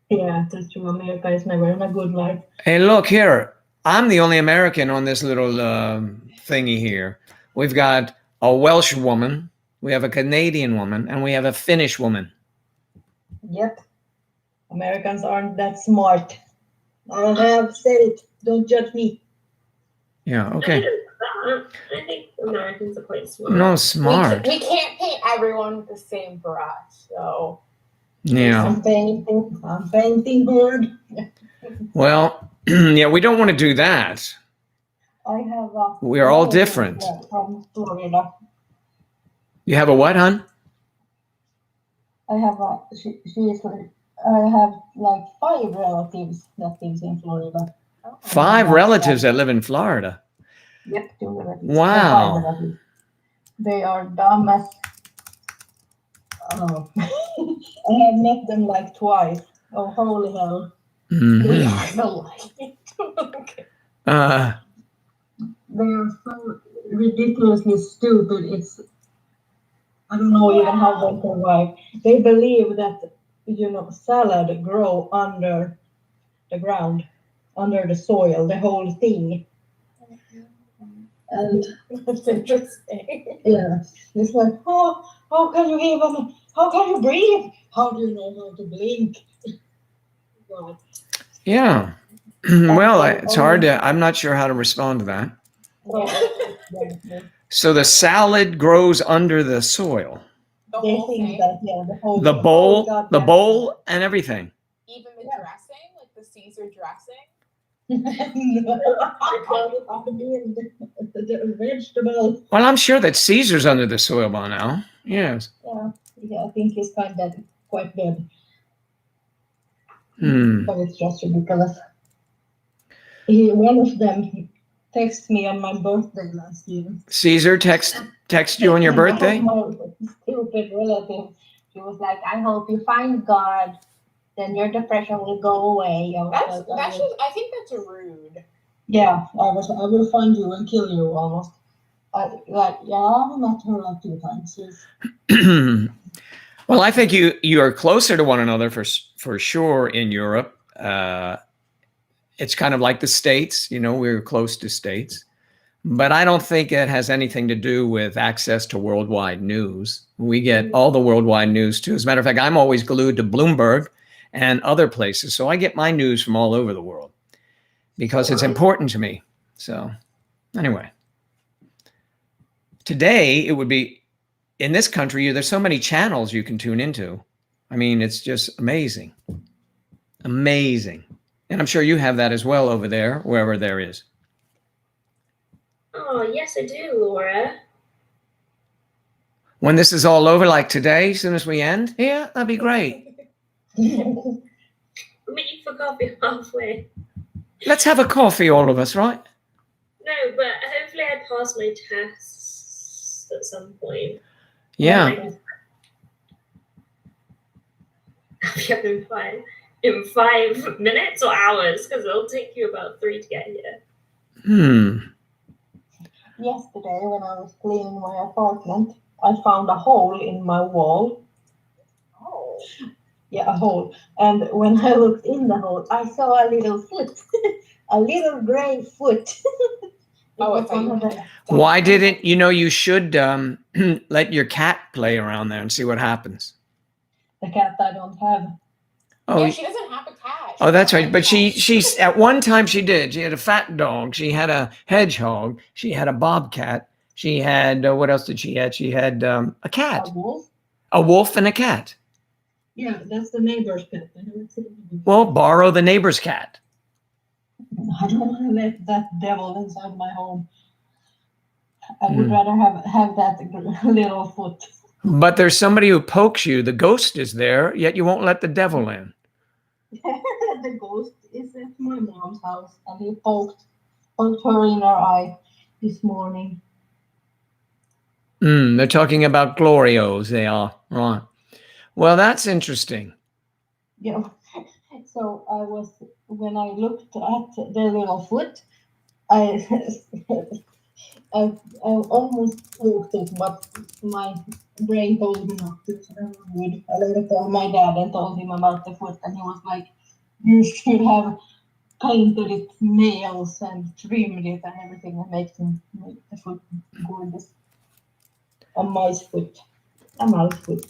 [SPEAKER 6] Yeah, that's true. America is never in a good light.
[SPEAKER 1] Hey, look here. I'm the only American on this little thingy here. We've got a Welsh woman, we have a Canadian woman, and we have a Finnish woman.
[SPEAKER 6] Yep. Americans aren't that smart. I have said it. Don't judge me.
[SPEAKER 1] Yeah,
[SPEAKER 2] I
[SPEAKER 1] okay.
[SPEAKER 2] didn't that. I think Americans are quite smart.
[SPEAKER 1] No, smart.
[SPEAKER 4] We can't paint everyone with the same brush, so
[SPEAKER 1] Yeah.
[SPEAKER 6] I'm painting bird.
[SPEAKER 1] Well, yeah, we don't want to do that.
[SPEAKER 6] I have
[SPEAKER 1] We are all different.
[SPEAKER 6] From Florida.
[SPEAKER 1] You have a what, hon?
[SPEAKER 6] I have I have like 5 relatives that lives in Florida.
[SPEAKER 1] 5 relatives that live in Florida.
[SPEAKER 6] Yep, 2 relatives.
[SPEAKER 1] Wow.
[SPEAKER 6] 5 relatives. They are dumb as. Oh. I have met them like twice. Oh, holy hell.
[SPEAKER 1] Mhm.
[SPEAKER 4] we are alike. Okay.
[SPEAKER 6] They are so ridiculously stupid. I don't know even how they survive. They believe that, salad grow under the ground, under the soil, the whole thing. And
[SPEAKER 4] That's interesting.
[SPEAKER 6] yeah, it's like, how can you breathe? How do you know how to blink? God.
[SPEAKER 1] Yeah. Well, it's hard to, I'm not sure how to respond to that.
[SPEAKER 6] Yeah.
[SPEAKER 1] So the salad grows under the soil,
[SPEAKER 4] The
[SPEAKER 6] They
[SPEAKER 4] whole
[SPEAKER 6] think
[SPEAKER 4] thing,
[SPEAKER 6] that, yeah, the whole
[SPEAKER 1] the
[SPEAKER 6] goddamn-
[SPEAKER 1] bowl and everything.
[SPEAKER 4] even the
[SPEAKER 6] Yeah.
[SPEAKER 4] dressing, like the Caesar dressing.
[SPEAKER 6] The vegetable.
[SPEAKER 1] Well, I'm sure that Caesar's under the soil by now. Yes.
[SPEAKER 6] Yeah, I think he's quite dead,
[SPEAKER 1] Hmm.
[SPEAKER 6] but it's just ridiculous. One of them texted me on my birthday last year.
[SPEAKER 1] Caesar text you on your birthday?
[SPEAKER 6] My stupid relative. She was like, "I hope you find God, then your depression will go away."
[SPEAKER 4] I think that's rude.
[SPEAKER 6] Yeah, I will find you and kill you almost. I met her like 2 times.
[SPEAKER 1] Well, I think you are closer to one another for sure in Europe. It's kind of like the States, we're close to states, but I don't think it has anything to do with access to worldwide news. We get all the worldwide news too. As a matter of fact, I'm always glued to Bloomberg and other places. So I get my news from all over the world because it's important to me. So anyway, today it would be, in this country, there's so many channels you can tune into. I mean, it's just amazing. Amazing. And I'm sure you have that as well over there, wherever there is.
[SPEAKER 2] Oh, yes, I do, Laura.
[SPEAKER 1] When this is all over, like today, as soon as we end, yeah, that'd be great.
[SPEAKER 2] I'll meet you for coffee halfway.
[SPEAKER 1] Let's have a coffee, all of us, right?
[SPEAKER 2] No, but hopefully I pass my tests at some point.
[SPEAKER 1] Yeah.
[SPEAKER 2] I'll be up in 5 minutes or hours, because it'll take you about 3 to get here.
[SPEAKER 6] Yesterday, when I was cleaning my apartment, I found a hole in my wall.
[SPEAKER 4] Oh.
[SPEAKER 6] Yeah, a hole. And when I looked in the hole, I saw a little foot, a little gray foot.
[SPEAKER 4] Oh, I
[SPEAKER 6] was
[SPEAKER 4] thought you
[SPEAKER 6] one of
[SPEAKER 4] meant
[SPEAKER 6] the-
[SPEAKER 4] a
[SPEAKER 1] Why
[SPEAKER 4] duck.
[SPEAKER 1] didn't you know? You should let your cat play around there and see what happens.
[SPEAKER 6] the cat I don't have.
[SPEAKER 1] Oh,
[SPEAKER 4] Yeah, she doesn't have a cat.
[SPEAKER 1] oh, that's right.
[SPEAKER 4] She
[SPEAKER 1] But
[SPEAKER 4] has
[SPEAKER 1] she's at one time she did. She had a fat dog. She had a hedgehog. She had a bobcat. She had what else did she had? She had a cat,
[SPEAKER 6] A wolf.
[SPEAKER 1] a wolf, and a cat.
[SPEAKER 6] Yeah, that's the neighbor's pet. I haven't seen it.
[SPEAKER 1] Well, borrow the neighbor's cat.
[SPEAKER 6] I don't want to let that devil inside my home. I would
[SPEAKER 1] Hmm.
[SPEAKER 6] rather have that little foot.
[SPEAKER 1] But there's somebody who pokes you. The ghost is there, yet you won't let the devil in.
[SPEAKER 6] The ghost is at my mom's house, and he poked her in her eye this morning.
[SPEAKER 1] They're talking about Glorios. They are right. Well, that's interesting.
[SPEAKER 6] Yeah. So I was when I looked at the little foot, I I almost poked it, but my brain told me not to. So I would. I later called my dad and told him about the foot, and he was like, "You should have painted its nails and trimmed it and everything, and make the foot gorgeous." A mouse foot. A mouse foot.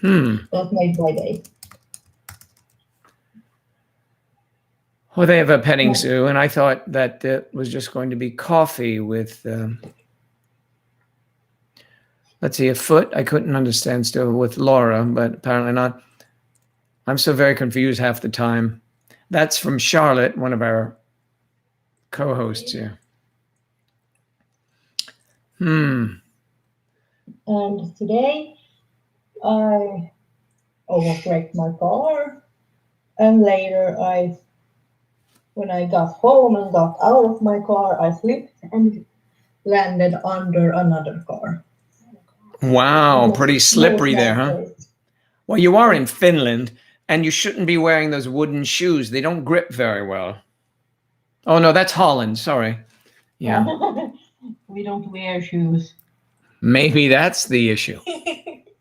[SPEAKER 6] That made my day.
[SPEAKER 1] Well, they have a petting
[SPEAKER 6] Yeah.
[SPEAKER 1] zoo, and I thought that it was just going to be coffee with, let's see, a foot. I couldn't understand still with Laura, but apparently not. I'm so very confused half the time. That's from Charlotte, one of our co-hosts here.
[SPEAKER 6] And today I almost wrecked my car. And later when I got home and got out of my car, I slipped and landed under another car.
[SPEAKER 1] Wow, pretty
[SPEAKER 6] No
[SPEAKER 1] slippery there, huh?
[SPEAKER 6] place.
[SPEAKER 1] Well, you are in Finland, and you shouldn't be wearing those wooden shoes. They don't grip very well. Oh, no, that's Holland. Sorry. Yeah,
[SPEAKER 6] We don't wear shoes.
[SPEAKER 1] maybe that's the issue.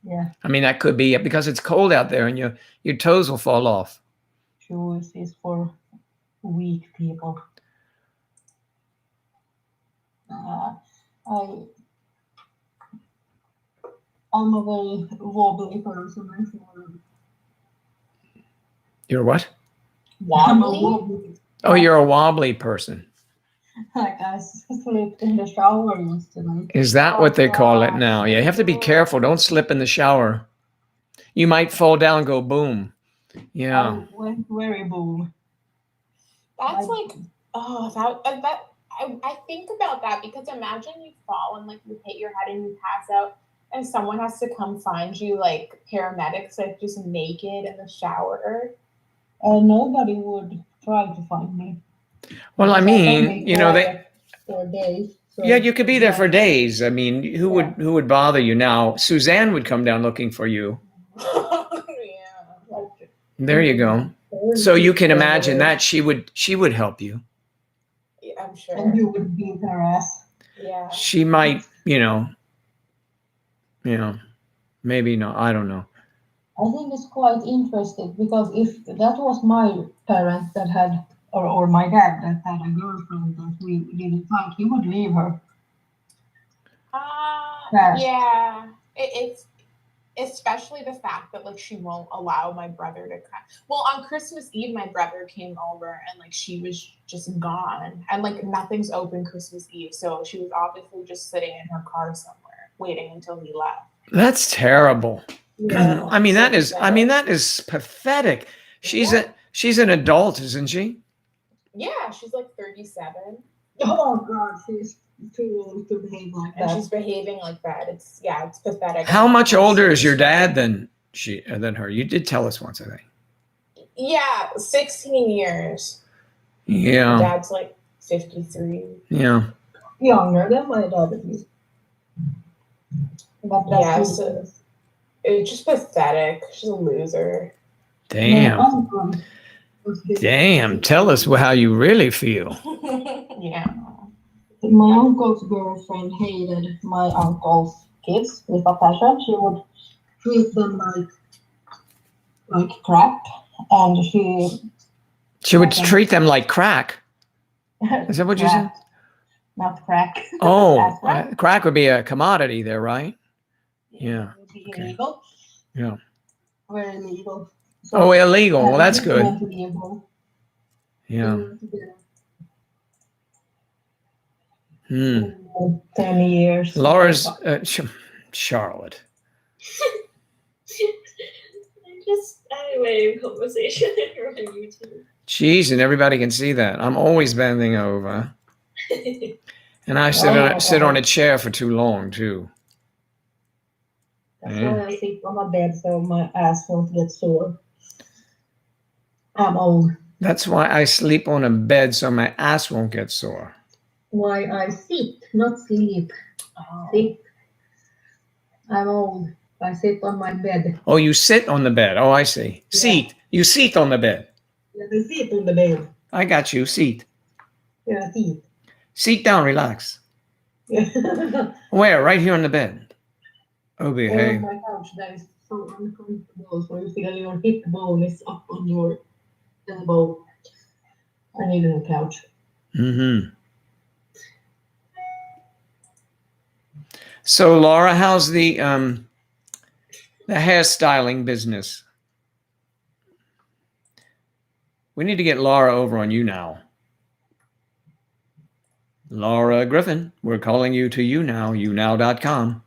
[SPEAKER 6] Yeah,
[SPEAKER 1] I mean, that could be because it's cold out there and your toes will fall off.
[SPEAKER 6] shoes is for weak people. I'm a very wobbly person. I feel.
[SPEAKER 1] You're what?
[SPEAKER 6] I'm a
[SPEAKER 4] Wobbly?
[SPEAKER 6] wobbly.
[SPEAKER 1] Oh, you're a wobbly person.
[SPEAKER 6] Like I slipped in the shower yesterday.
[SPEAKER 1] Is that
[SPEAKER 4] Oh,
[SPEAKER 1] what they call it
[SPEAKER 4] gosh.
[SPEAKER 1] now? Yeah, you have to be careful. Don't slip in the shower. You might fall down and go boom. Yeah.
[SPEAKER 6] I went very boom.
[SPEAKER 4] That's
[SPEAKER 6] Like-
[SPEAKER 4] like, oh, that I think about that because imagine you fall and like you hit your head and you pass out and someone has to come find you, like paramedics, like just naked in the shower.
[SPEAKER 6] Nobody would try to find me.
[SPEAKER 1] Well, I
[SPEAKER 6] Because can
[SPEAKER 1] mean,
[SPEAKER 6] be
[SPEAKER 1] you know,
[SPEAKER 6] quiet for days. So
[SPEAKER 1] yeah, you could be there for
[SPEAKER 6] yeah.
[SPEAKER 1] days. I mean, who would bother you now? Suzanne would come down looking for you.
[SPEAKER 4] Yeah.
[SPEAKER 6] Like,
[SPEAKER 1] There you go. So you can imagine that she would help you.
[SPEAKER 4] Yeah, I'm sure.
[SPEAKER 6] And you would beat her ass.
[SPEAKER 4] Yeah.
[SPEAKER 1] She might, maybe not. I don't know.
[SPEAKER 6] I think it's quite interesting because if that was my parent that had, or my dad that had a girlfriend that we didn't like, he would leave her. Fast.
[SPEAKER 4] Yeah. It's especially the fact that like she won't allow my brother to come. Well, on Christmas Eve, my brother came over and like she was just gone, and like nothing's open Christmas Eve, so she was obviously just sitting in her car somewhere waiting until he left.
[SPEAKER 1] That's terrible.
[SPEAKER 6] Yeah.
[SPEAKER 1] I mean,
[SPEAKER 4] So
[SPEAKER 1] that is
[SPEAKER 4] pathetic.
[SPEAKER 1] pathetic.
[SPEAKER 4] Yeah.
[SPEAKER 1] She's an adult, isn't she?
[SPEAKER 4] Yeah, she's like 37,
[SPEAKER 6] Oh God, she's too old to behave like
[SPEAKER 4] and
[SPEAKER 6] that.
[SPEAKER 4] she's behaving like that. It's pathetic.
[SPEAKER 1] How much older is your dad than her? You did tell us once, I think.
[SPEAKER 4] Yeah, 16 years. My
[SPEAKER 1] Yeah.
[SPEAKER 4] dad's like 53.
[SPEAKER 1] Yeah.
[SPEAKER 6] Younger than my dad at least. But that's
[SPEAKER 4] Yeah,
[SPEAKER 6] who
[SPEAKER 4] so-
[SPEAKER 6] it is.
[SPEAKER 4] It's just pathetic. She's a loser.
[SPEAKER 6] My
[SPEAKER 1] Damn.
[SPEAKER 6] uncle was big.
[SPEAKER 1] Damn. Tell us how you really feel.
[SPEAKER 4] Yeah.
[SPEAKER 6] My uncle's girlfriend hated my uncle's kids with a passion. She would treat them like crap, and
[SPEAKER 1] She would
[SPEAKER 6] Okay.
[SPEAKER 1] treat them like crack. Is that what you said?
[SPEAKER 6] Crap, not crack.
[SPEAKER 1] Oh,
[SPEAKER 6] That's right.
[SPEAKER 1] crack would be a commodity there, right? Yeah.
[SPEAKER 6] It would be
[SPEAKER 1] Okay.
[SPEAKER 6] illegal.
[SPEAKER 1] Yeah.
[SPEAKER 6] Very illegal.
[SPEAKER 1] Oh, illegal. Well, that's good.
[SPEAKER 6] Illegal.
[SPEAKER 1] Yeah. Hmm.
[SPEAKER 6] 10 years.
[SPEAKER 1] Laura's Charlotte.
[SPEAKER 2] I just had a way of conversation on YouTube.
[SPEAKER 1] Jeez, and everybody can see that. I'm always bending over, and I sit on a chair for too long too.
[SPEAKER 6] That's why I sleep on my bed so my ass won't get sore. I'm old.
[SPEAKER 1] That's why I sleep on a bed so my ass won't get sore.
[SPEAKER 6] Why I sit, not sleep. Sit. I'm old. I sit on my bed.
[SPEAKER 1] Oh, you sit on the bed. Oh, I see.
[SPEAKER 6] Yeah.
[SPEAKER 1] Seat. You seat on the bed.
[SPEAKER 6] Yeah, I sit on the bed.
[SPEAKER 1] I got you. Seat.
[SPEAKER 6] Yeah, sit.
[SPEAKER 1] Seat down. Relax.
[SPEAKER 6] Yeah.
[SPEAKER 1] Where? Right here on the bed. Oh,
[SPEAKER 6] On
[SPEAKER 1] behave.
[SPEAKER 6] my couch, that is so uncomfortable. So you feel your hip bone is up on your elbow. I need a couch.
[SPEAKER 1] Mm-hmm. So, Laura, how's the hairstyling business? We need to get Laura over on YouNow. Laura Griffin, we're calling you to YouNow, younow.com.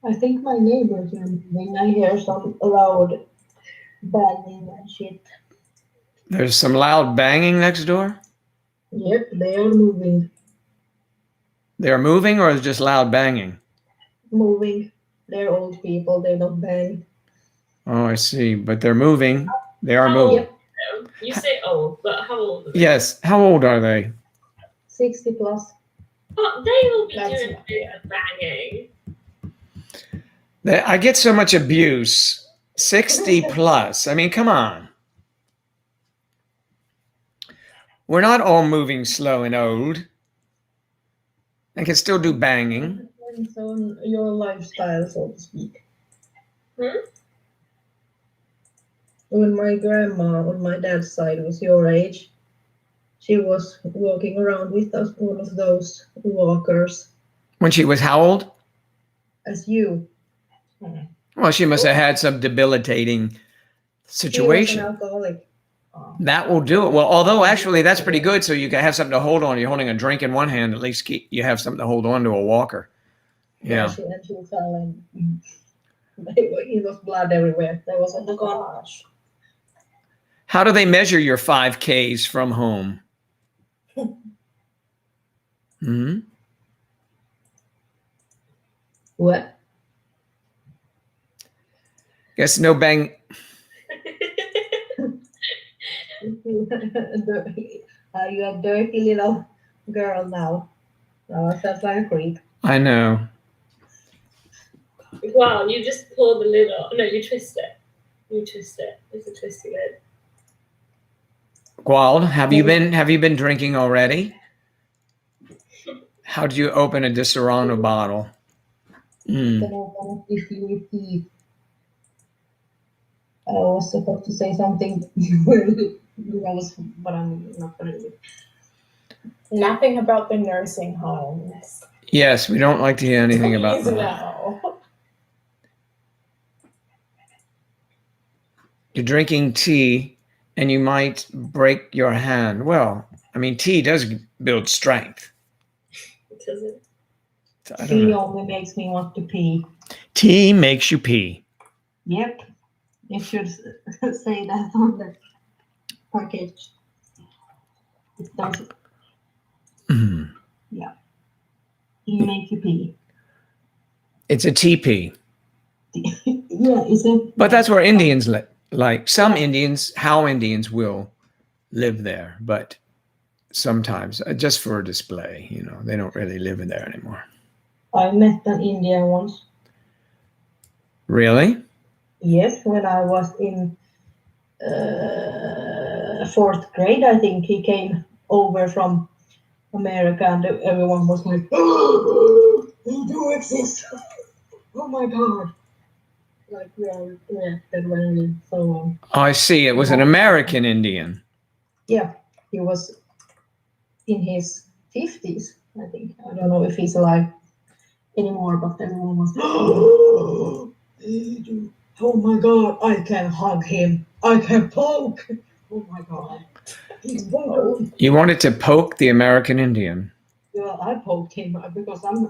[SPEAKER 6] I think my neighbors are moving. I hear some loud banging and shit.
[SPEAKER 1] There's some loud banging next door.
[SPEAKER 6] Yep, they are moving.
[SPEAKER 1] They're moving, or is it just loud banging?
[SPEAKER 6] Moving. They're old people. They don't bang.
[SPEAKER 1] Oh, I see. But they're moving. They are
[SPEAKER 2] How
[SPEAKER 1] moving.
[SPEAKER 2] old? You say old, but how old are they?
[SPEAKER 1] Yes. How old are they?
[SPEAKER 6] 60 plus.
[SPEAKER 2] But they will be
[SPEAKER 4] That's
[SPEAKER 2] doing
[SPEAKER 4] not
[SPEAKER 2] a bit of banging.
[SPEAKER 1] I get so much abuse. 60 plus. I mean, come on. We're not all moving slow and old. I can still do banging.
[SPEAKER 6] Depends on your lifestyle, so to speak.
[SPEAKER 2] Hmm?
[SPEAKER 6] When my grandma on my dad's side was your age, she was walking around with us, one of those walkers,
[SPEAKER 1] When she was how old?
[SPEAKER 6] as you.
[SPEAKER 1] Well, she must have had some debilitating
[SPEAKER 6] She was
[SPEAKER 1] situation.
[SPEAKER 6] an alcoholic.
[SPEAKER 1] That will do it. Well, although actually that's pretty good. So you can have something to hold on. You're holding a drink in one hand. At least you have something to hold on to, a walker. Yeah.
[SPEAKER 6] She fell and it was blood everywhere. There was a
[SPEAKER 4] Gosh.
[SPEAKER 1] How do they measure your 5Ks from home? Hmm.
[SPEAKER 6] What?
[SPEAKER 1] Guess no bang.
[SPEAKER 6] Are you a dirty little girl now? No, it sounds like a creep.
[SPEAKER 1] I know.
[SPEAKER 2] Wow, you just pull the lid off. No, you twist it. You twist it. It's a twisty lid.
[SPEAKER 1] Gwald, have you been drinking already? How did you open a Disaronno bottle? Mm.
[SPEAKER 6] I was supposed to say something else, but I'm not gonna do it.
[SPEAKER 4] Nothing about the nursing homes.
[SPEAKER 1] Yes, we don't like to hear anything about
[SPEAKER 4] Please
[SPEAKER 1] that.
[SPEAKER 4] no.
[SPEAKER 1] You're drinking tea and you might break your hand. Well, I mean, tea does build strength.
[SPEAKER 2] Does it?
[SPEAKER 1] I don't
[SPEAKER 6] Tea
[SPEAKER 1] know.
[SPEAKER 6] only makes me want to pee.
[SPEAKER 1] Tea makes you pee.
[SPEAKER 6] Yep, it should say that on the package. It does.
[SPEAKER 1] Mm.
[SPEAKER 6] Tea makes you pee.
[SPEAKER 1] It's a teepee.
[SPEAKER 6] Yeah, is it?
[SPEAKER 1] But that's where Indians like some Indians, how Indians will live there, but sometimes just for display, they don't really live in there anymore.
[SPEAKER 6] I met an Indian once.
[SPEAKER 1] Really?
[SPEAKER 6] Yes, when I was in 4th grade, I think he came over from America, and everyone was like, they do exist. Oh my god. Like we are reacted when we saw him.
[SPEAKER 1] I see. It was an American Indian.
[SPEAKER 6] Yeah, he was in his 50s, I think. I don't know if he's alive anymore, but everyone was, oh my god, I can hug him. I can poke. Oh my god. He's bold.
[SPEAKER 1] You wanted to poke the American Indian.
[SPEAKER 6] Yeah, I poked him because I'm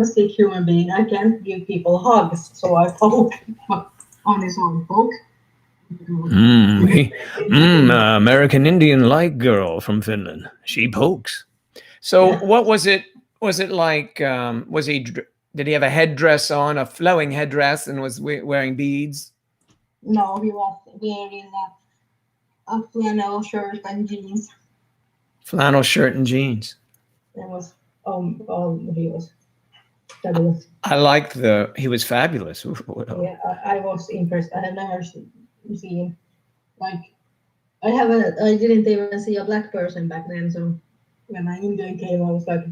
[SPEAKER 6] a sick human being. I can't give people hugs, so I poke on his own poke.
[SPEAKER 1] American Indian like girl from Finland. She pokes. So what was it? Was it like? Did he have a headdress on, a flowing headdress, and was wearing beads?
[SPEAKER 6] No, he was wearing a flannel shirt and jeans.
[SPEAKER 1] Flannel shirt and jeans.
[SPEAKER 6] It was he was fabulous.
[SPEAKER 1] I liked he was fabulous.
[SPEAKER 6] Yeah, I was impressed. I have never seen like I didn't even see a black person back then. So when an Indian came, I was like,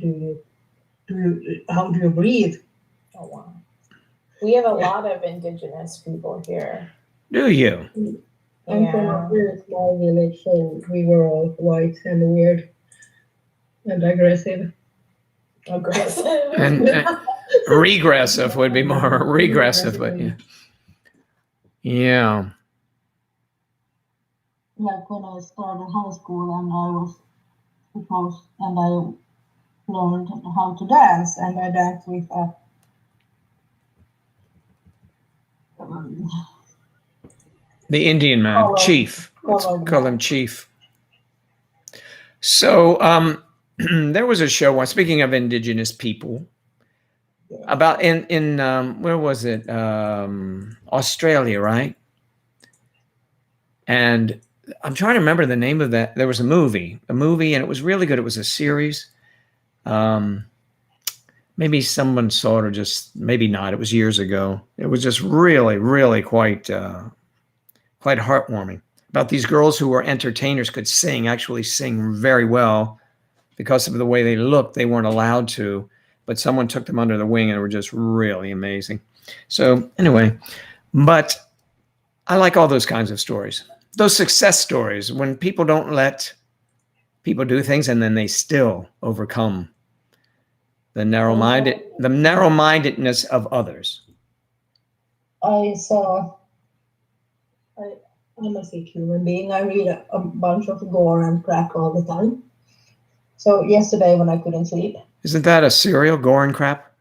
[SPEAKER 6] how do you breathe? Oh wow.
[SPEAKER 4] We have a lot of indigenous people here.
[SPEAKER 1] Do you?
[SPEAKER 6] I'm from a very small village, so we were all white and weird and aggressive.
[SPEAKER 1] And regressive would be more regressive, but yeah. Yeah.
[SPEAKER 6] Like when I started high school and I was supposed, and I learned how to dance, and I danced with a
[SPEAKER 1] The Indian man,
[SPEAKER 6] Colored.
[SPEAKER 1] chief. Let's
[SPEAKER 6] Colored
[SPEAKER 1] call
[SPEAKER 6] man.
[SPEAKER 1] him chief. So there was a show once, speaking of indigenous people, about in where was it? Australia, right? And I'm trying to remember the name of that. There was a movie, and it was really good. It was a series. Maybe someone saw it, or just maybe not. It was years ago. It was just really, really quite heartwarming, about these girls who were entertainers, could actually sing very well. Because of the way they looked, they weren't allowed to, but someone took them under the wing and were just really amazing. So anyway, but I like all those kinds of stories. Those success stories, when people don't let people do things and then they still overcome the narrow-mindedness of others.
[SPEAKER 6] I'm a sick human being. I read a bunch of gore and crap all the time. So yesterday when I couldn't sleep.
[SPEAKER 1] Isn't that a cereal, gore and crap?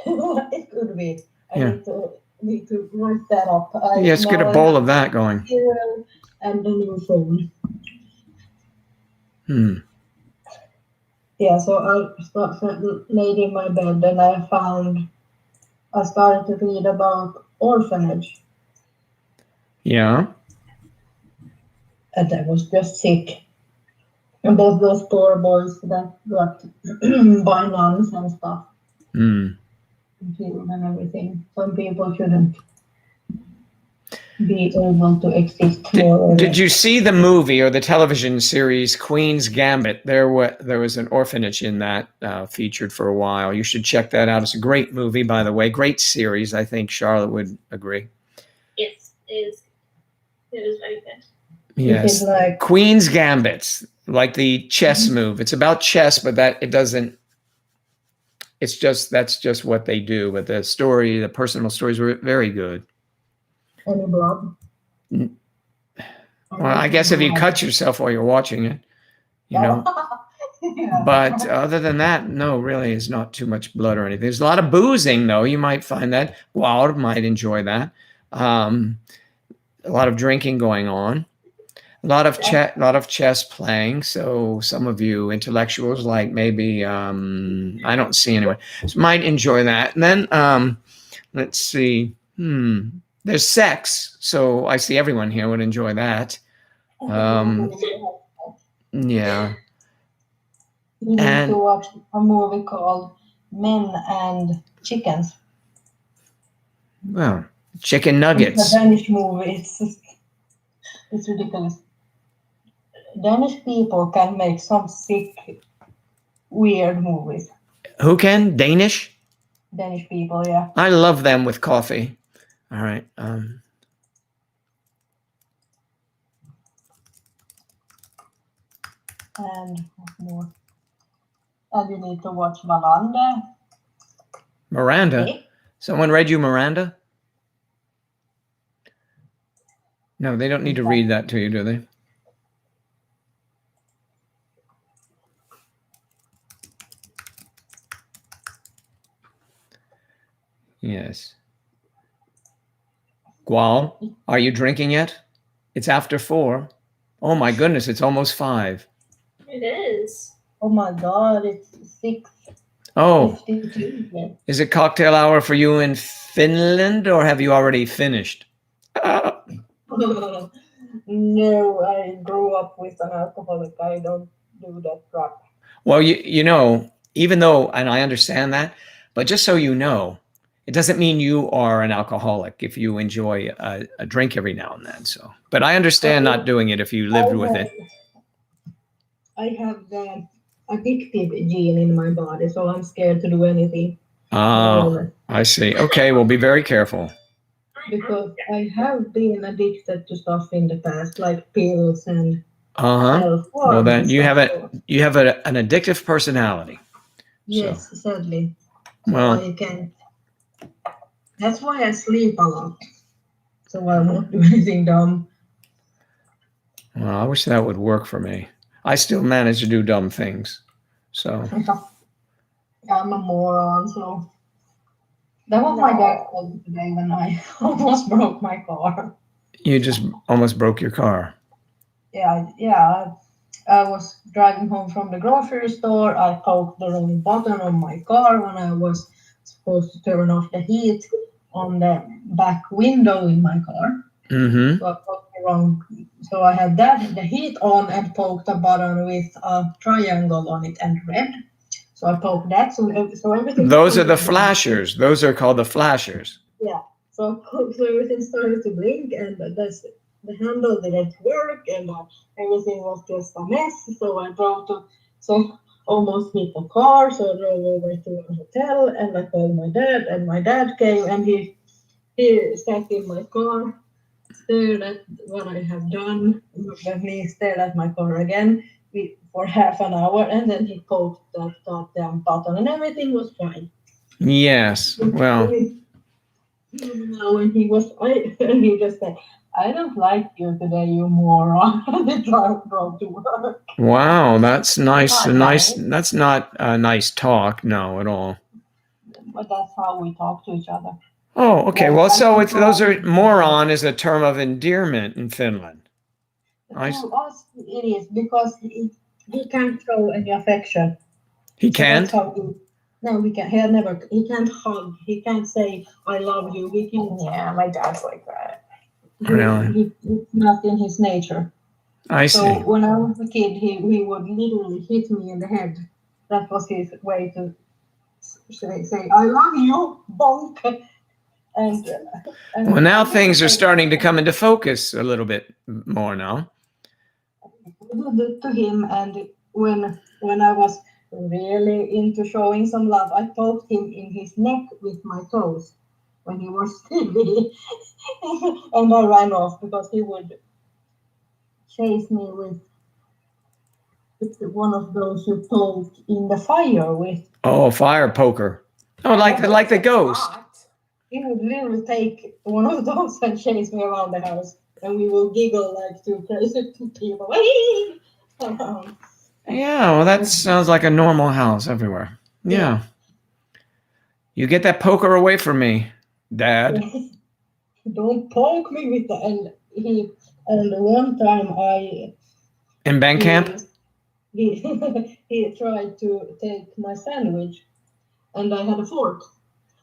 [SPEAKER 6] It could be.
[SPEAKER 1] Yeah.
[SPEAKER 6] I need to write that up.
[SPEAKER 1] Yes, get a bowl of that going.
[SPEAKER 6] Cereal and a new phone. Yeah, so I laid in my bed and I started to read about orphanage.
[SPEAKER 1] Yeah.
[SPEAKER 6] And I was just sick. About those poor boys that got by nuns and stuff. And film and everything. Some people shouldn't be able to exist more.
[SPEAKER 1] Did you see the movie or the television series Queen's Gambit? There was an orphanage in that featured for a while. You should check that out. It's a great movie, by the way. Great series. I think Charlotte would agree.
[SPEAKER 2] Yes, it is. It is very good.
[SPEAKER 1] Yes.
[SPEAKER 6] Like
[SPEAKER 1] Queen's Gambit, like the chess move. It's about chess, but that's just what they do. But the personal stories were very good.
[SPEAKER 6] any blood.
[SPEAKER 1] Well, I guess if you cut yourself while you're watching it,
[SPEAKER 6] Yeah.
[SPEAKER 1] But other than that, no, really is not too much blood or anything. There's a lot of boozing, though. You might find that. Wild might enjoy that. A lot of drinking going on. A lot of chess playing. So some of you intellectuals, like maybe I don't see anyone, might enjoy that. And then let's see. There's sex. So I see everyone here would enjoy that. Yeah.
[SPEAKER 6] You need
[SPEAKER 1] And-
[SPEAKER 6] to watch a movie called Men and Chickens.
[SPEAKER 1] Well, chicken
[SPEAKER 6] It's
[SPEAKER 1] nuggets.
[SPEAKER 6] a Danish movie. It's ridiculous. Danish people can make some sick weird movies.
[SPEAKER 1] Who can? Danish?
[SPEAKER 6] Danish people, yeah.
[SPEAKER 1] I love them with coffee. All right.
[SPEAKER 6] And what more? And you need to watch Wallander.
[SPEAKER 1] Miranda.
[SPEAKER 6] Yeah.
[SPEAKER 1] Someone read you Miranda? No, they don't need to read that to you, do they? Yes. Gual, are you drinking yet? It's after 4. Oh my goodness, it's almost 5.
[SPEAKER 2] It is.
[SPEAKER 6] Oh my God, it's 6:52.
[SPEAKER 1] Oh,
[SPEAKER 6] Yeah.
[SPEAKER 1] is it cocktail hour for you in Finland, or have you already finished?
[SPEAKER 6] No, I grew up with an alcoholic. I don't do that crap.
[SPEAKER 1] Well, you know, even though, and I understand that, but just so you know, it doesn't mean you are an alcoholic if you enjoy a drink every now and then. So, but I understand not doing it if you lived with it.
[SPEAKER 6] I have the addictive gene in my body, so I'm scared to do anything.
[SPEAKER 1] Oh, I see. Okay, well, be very careful.
[SPEAKER 6] Because I have been addicted to stuff in the past, like pills and
[SPEAKER 1] Uh-huh. Well, then you have an addictive personality.
[SPEAKER 6] Yes, sadly.
[SPEAKER 1] Well,
[SPEAKER 6] I can't. That's why I sleep a lot. So I won't do anything dumb.
[SPEAKER 1] Well, I wish that would work for me. I still manage to do dumb things. So
[SPEAKER 6] I'm a moron, so that was my dad called today when I almost broke my car.
[SPEAKER 1] you just almost broke your car.
[SPEAKER 6] Yeah. I was driving home from the grocery store. I poked the wrong button on my car when I was supposed to turn off the heat on the back window in my car.
[SPEAKER 1] Mm-hmm.
[SPEAKER 6] So I poked the wrong. So I had the heat on and poked a button with a triangle on it and red. So I poked that. So everything.
[SPEAKER 1] Those are the flashers. Those are called the flashers.
[SPEAKER 6] Yeah. So everything started to blink, and the handle didn't work, and everything was just a mess. So I almost hit the car. So I drove over to a hotel, and I called my dad, and my dad came, and he sat in my car, stared at what I have done, and he stared at my car again for half an hour, and then he poked that goddamn button, and everything was fine.
[SPEAKER 1] Yes. Well.
[SPEAKER 6] When he just said, "I don't like you today, you moron." They drove to work.
[SPEAKER 1] Wow, that's nice.
[SPEAKER 6] Not
[SPEAKER 1] Nice.
[SPEAKER 6] nice.
[SPEAKER 1] That's not a nice talk. No, at all.
[SPEAKER 6] But that's how we talk to each other.
[SPEAKER 1] Oh, okay.
[SPEAKER 6] Yeah,
[SPEAKER 1] Well, so
[SPEAKER 6] that's
[SPEAKER 1] those are moron is a term of endearment in Finland.
[SPEAKER 6] To us, it is because he can't show any affection.
[SPEAKER 1] He can't.
[SPEAKER 6] No, he can't. He can't hug. He can't say "I love you." He can.
[SPEAKER 4] Yeah, my dad's like that.
[SPEAKER 1] Really?
[SPEAKER 6] It's not in his nature.
[SPEAKER 1] I see.
[SPEAKER 6] So when I was a kid, he would literally hit me in the head. That was his way to say "I love you," bonk. And
[SPEAKER 1] Well, now things are starting to come into focus a little bit more now.
[SPEAKER 6] To him, and when I was really into showing some love, I poked him in his neck with my toes when he was silly, and I ran off because he would chase me with one of those you poke in the fire with.
[SPEAKER 1] Oh, fire poker. Oh, like the ghost.
[SPEAKER 6] He would literally take one of those and chase me around the house, and we will giggle like two crazy people.
[SPEAKER 1] Yeah, well, that sounds like a normal house everywhere. Yeah. You get that poker away from me, Dad.
[SPEAKER 6] Don't poke me with the and one time
[SPEAKER 1] in band camp?
[SPEAKER 6] He tried to take my sandwich, and I had a fork.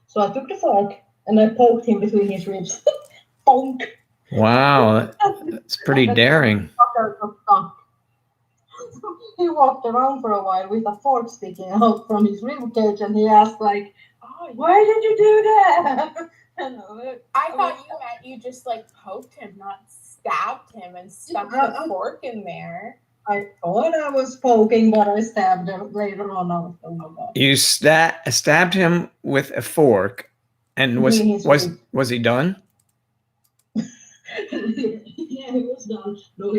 [SPEAKER 6] So I took the fork and I poked him between his ribs. Bonk.
[SPEAKER 1] Wow, that's pretty daring.
[SPEAKER 6] He walked around for a while with a fork sticking out from his rib cage, and he asked like, "Oh, why did you do that?"
[SPEAKER 4] I thought you meant you just like poked him, not stabbed him and stuck the fork in there.
[SPEAKER 6] I thought I was poking, but I stabbed her later on. I was, oh my God.
[SPEAKER 1] You stabbed him with a fork, and
[SPEAKER 6] Between his
[SPEAKER 1] was he done?
[SPEAKER 6] Yeah, he was done. No,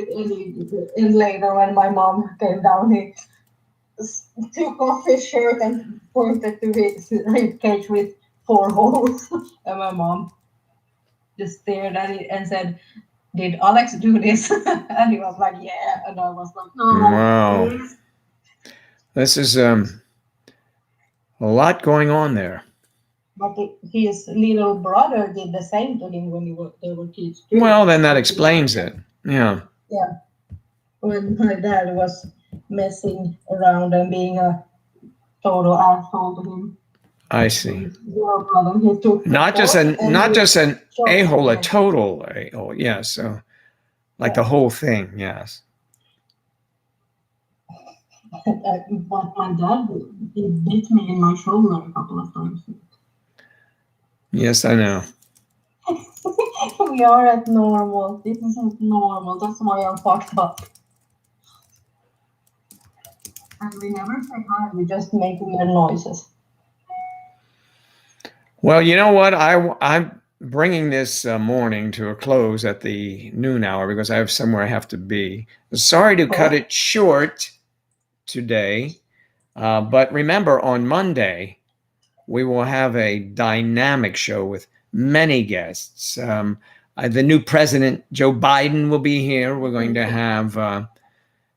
[SPEAKER 6] and later when my mom came down, he took off his shirt and pointed to his rib cage with 4 holes. And my mom just stared at it and said, "Did Alex do this?" And he was like, "Yeah." And I was like, "No."
[SPEAKER 1] Wow.
[SPEAKER 6] please."
[SPEAKER 1] This is a lot going on there.
[SPEAKER 6] But his little brother did the same to him when they were kids too.
[SPEAKER 1] Well, then that explains it. Yeah.
[SPEAKER 6] When my dad was messing around and being a total asshole to him.
[SPEAKER 1] I see.
[SPEAKER 6] His little brother, he took the
[SPEAKER 1] Not just
[SPEAKER 6] fork
[SPEAKER 1] an
[SPEAKER 6] and
[SPEAKER 1] not
[SPEAKER 6] he
[SPEAKER 1] just an
[SPEAKER 6] shot
[SPEAKER 1] a-hole, a
[SPEAKER 6] him.
[SPEAKER 1] total a-hole. Yes. So like the whole thing. Yes.
[SPEAKER 6] But my dad, he bit me in my shoulder a couple of times.
[SPEAKER 1] Yes, I know.
[SPEAKER 6] We are at normal. This isn't normal. That's why I'm fucked up. And we never say hi. We just make weird noises.
[SPEAKER 1] Well, you know what? I'm bringing this morning to a close at the noon hour because I have somewhere I have to be. Sorry to cut it short today, but remember on Monday we will have a dynamic show with many guests. The new president, Joe Biden, will be here. We're going to have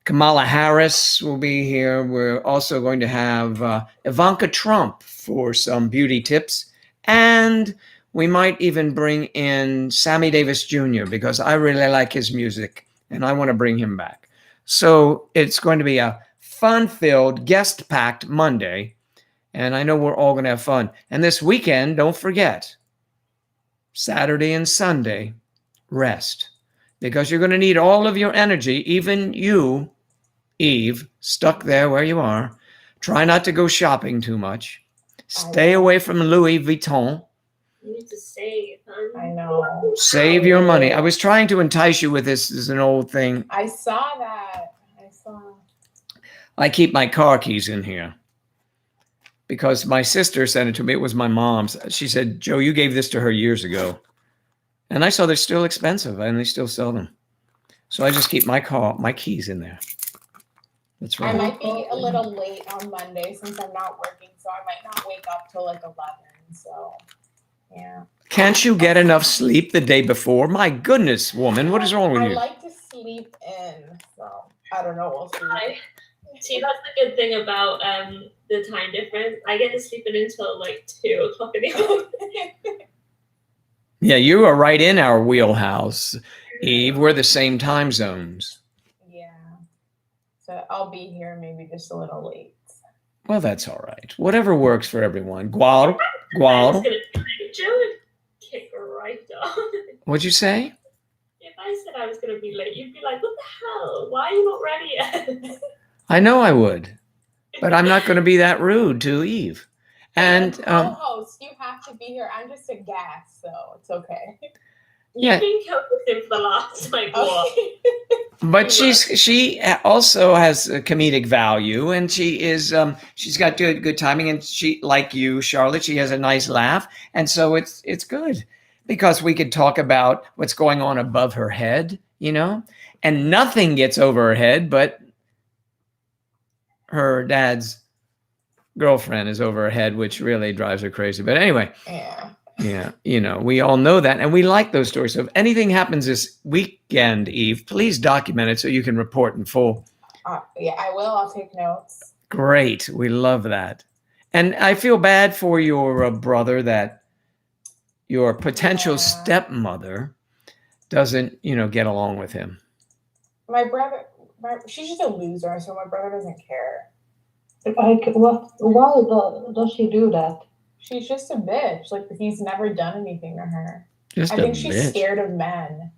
[SPEAKER 1] Kamala Harris will be here. We're also going to have Ivanka Trump for some beauty tips. And we might even bring in Sammy Davis Jr. because I really like his music and I want to bring him back. So it's going to be a fun-filled, guest-packed Monday. And I know we're all going to have fun. And this weekend, don't forget, Saturday and Sunday, rest. Because you're going to need all of your energy, even you, Eve, stuck there where you are. Try not to go shopping too much. Stay away from Louis Vuitton.
[SPEAKER 2] You need to save, huh?
[SPEAKER 4] I know.
[SPEAKER 1] Save your money. I was trying to entice you with this as an old thing.
[SPEAKER 4] I saw that.
[SPEAKER 1] I keep my car keys in here because my sister sent it to me. It was my mom's. She said, "Joe, you gave this to her years ago." And I saw they're still expensive and they still sell them. So I just keep my keys in there. That's
[SPEAKER 4] I
[SPEAKER 1] right.
[SPEAKER 4] might be a little late on Monday since I'm not working, so I might not wake up till like 11. So, yeah.
[SPEAKER 1] Can't you get enough sleep the day before? My goodness, woman, what is wrong with
[SPEAKER 4] I
[SPEAKER 1] you?
[SPEAKER 4] like to sleep in, so I don't know. We'll see.
[SPEAKER 2] See, that's the good thing about the time difference. I get to sleep in until like 2 o'clock in the morning.
[SPEAKER 1] Yeah, you are right in our wheelhouse, Eve. We're the same time zones.
[SPEAKER 4] Yeah. So I'll be here maybe just a little late.
[SPEAKER 1] Well, that's all right. Whatever works for everyone. Gual.
[SPEAKER 2] I was
[SPEAKER 1] Gual.
[SPEAKER 2] gonna Joe would kick right off.
[SPEAKER 1] What'd you say?
[SPEAKER 2] If I said I was gonna be late, you'd be like, "What the hell? Why are you not ready yet?"
[SPEAKER 1] I know I would, but I'm not going to be that rude to Eve. And
[SPEAKER 4] co-host, you have to be here. I'm just a guest, so it's okay.
[SPEAKER 1] Yeah.
[SPEAKER 2] You've been co-hosting for the last like what?
[SPEAKER 1] but she also has a comedic value, and she is she's got good timing, and she, like you, Charlotte, she has a nice laugh, and so it's good because we could talk about what's going on above her head, you know, and nothing gets over her head, but her dad's girlfriend is over her head, which really drives her crazy. But anyway, yeah, you know, we all know that, and we like those stories. So if anything happens this weekend, Eve, please document it so you can report in full.
[SPEAKER 4] Yeah, I will. I'll take notes.
[SPEAKER 1] Great, we love that. And I feel bad for your brother that your potential stepmother doesn't, you know, get along with him.
[SPEAKER 4] My brother, she's just a loser, so my brother doesn't care.
[SPEAKER 6] Why does she do that?
[SPEAKER 4] She's just a bitch. Like, he's never done anything to her.
[SPEAKER 1] Just
[SPEAKER 4] I think she's scared of men.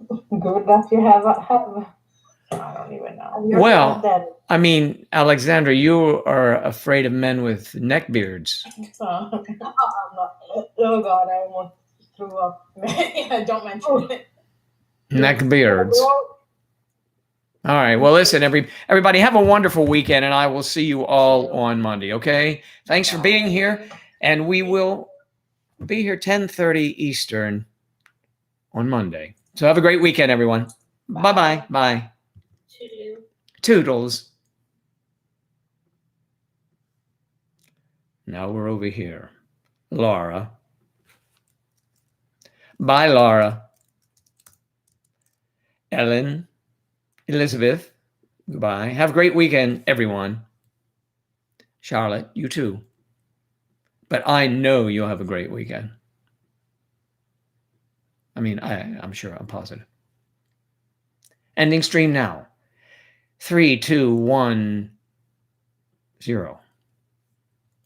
[SPEAKER 6] Good that you have.
[SPEAKER 4] I don't even know.
[SPEAKER 1] Well, I mean, Alexandra, you are afraid of men with neck beards.
[SPEAKER 4] So,
[SPEAKER 6] I'm not. Oh God, I almost threw up.
[SPEAKER 4] yeah, don't mention it.
[SPEAKER 1] Neck beards. All right. Well, listen, everybody, have a wonderful weekend, and I will see you all on Monday. Okay. Thanks for being here, and we will be here 10:30 Eastern on Monday. So have a great weekend, everyone. Bye-bye. Bye.
[SPEAKER 2] Toodaloo.
[SPEAKER 1] Toodles. Now we're over here. Laura. Bye, Laura. Ellen. Elizabeth. Goodbye. Have a great weekend, everyone. Charlotte, you too. But I know you'll have a great weekend. I mean, I'm sure, I'm positive. Ending stream now. 3, 2, 1, 0.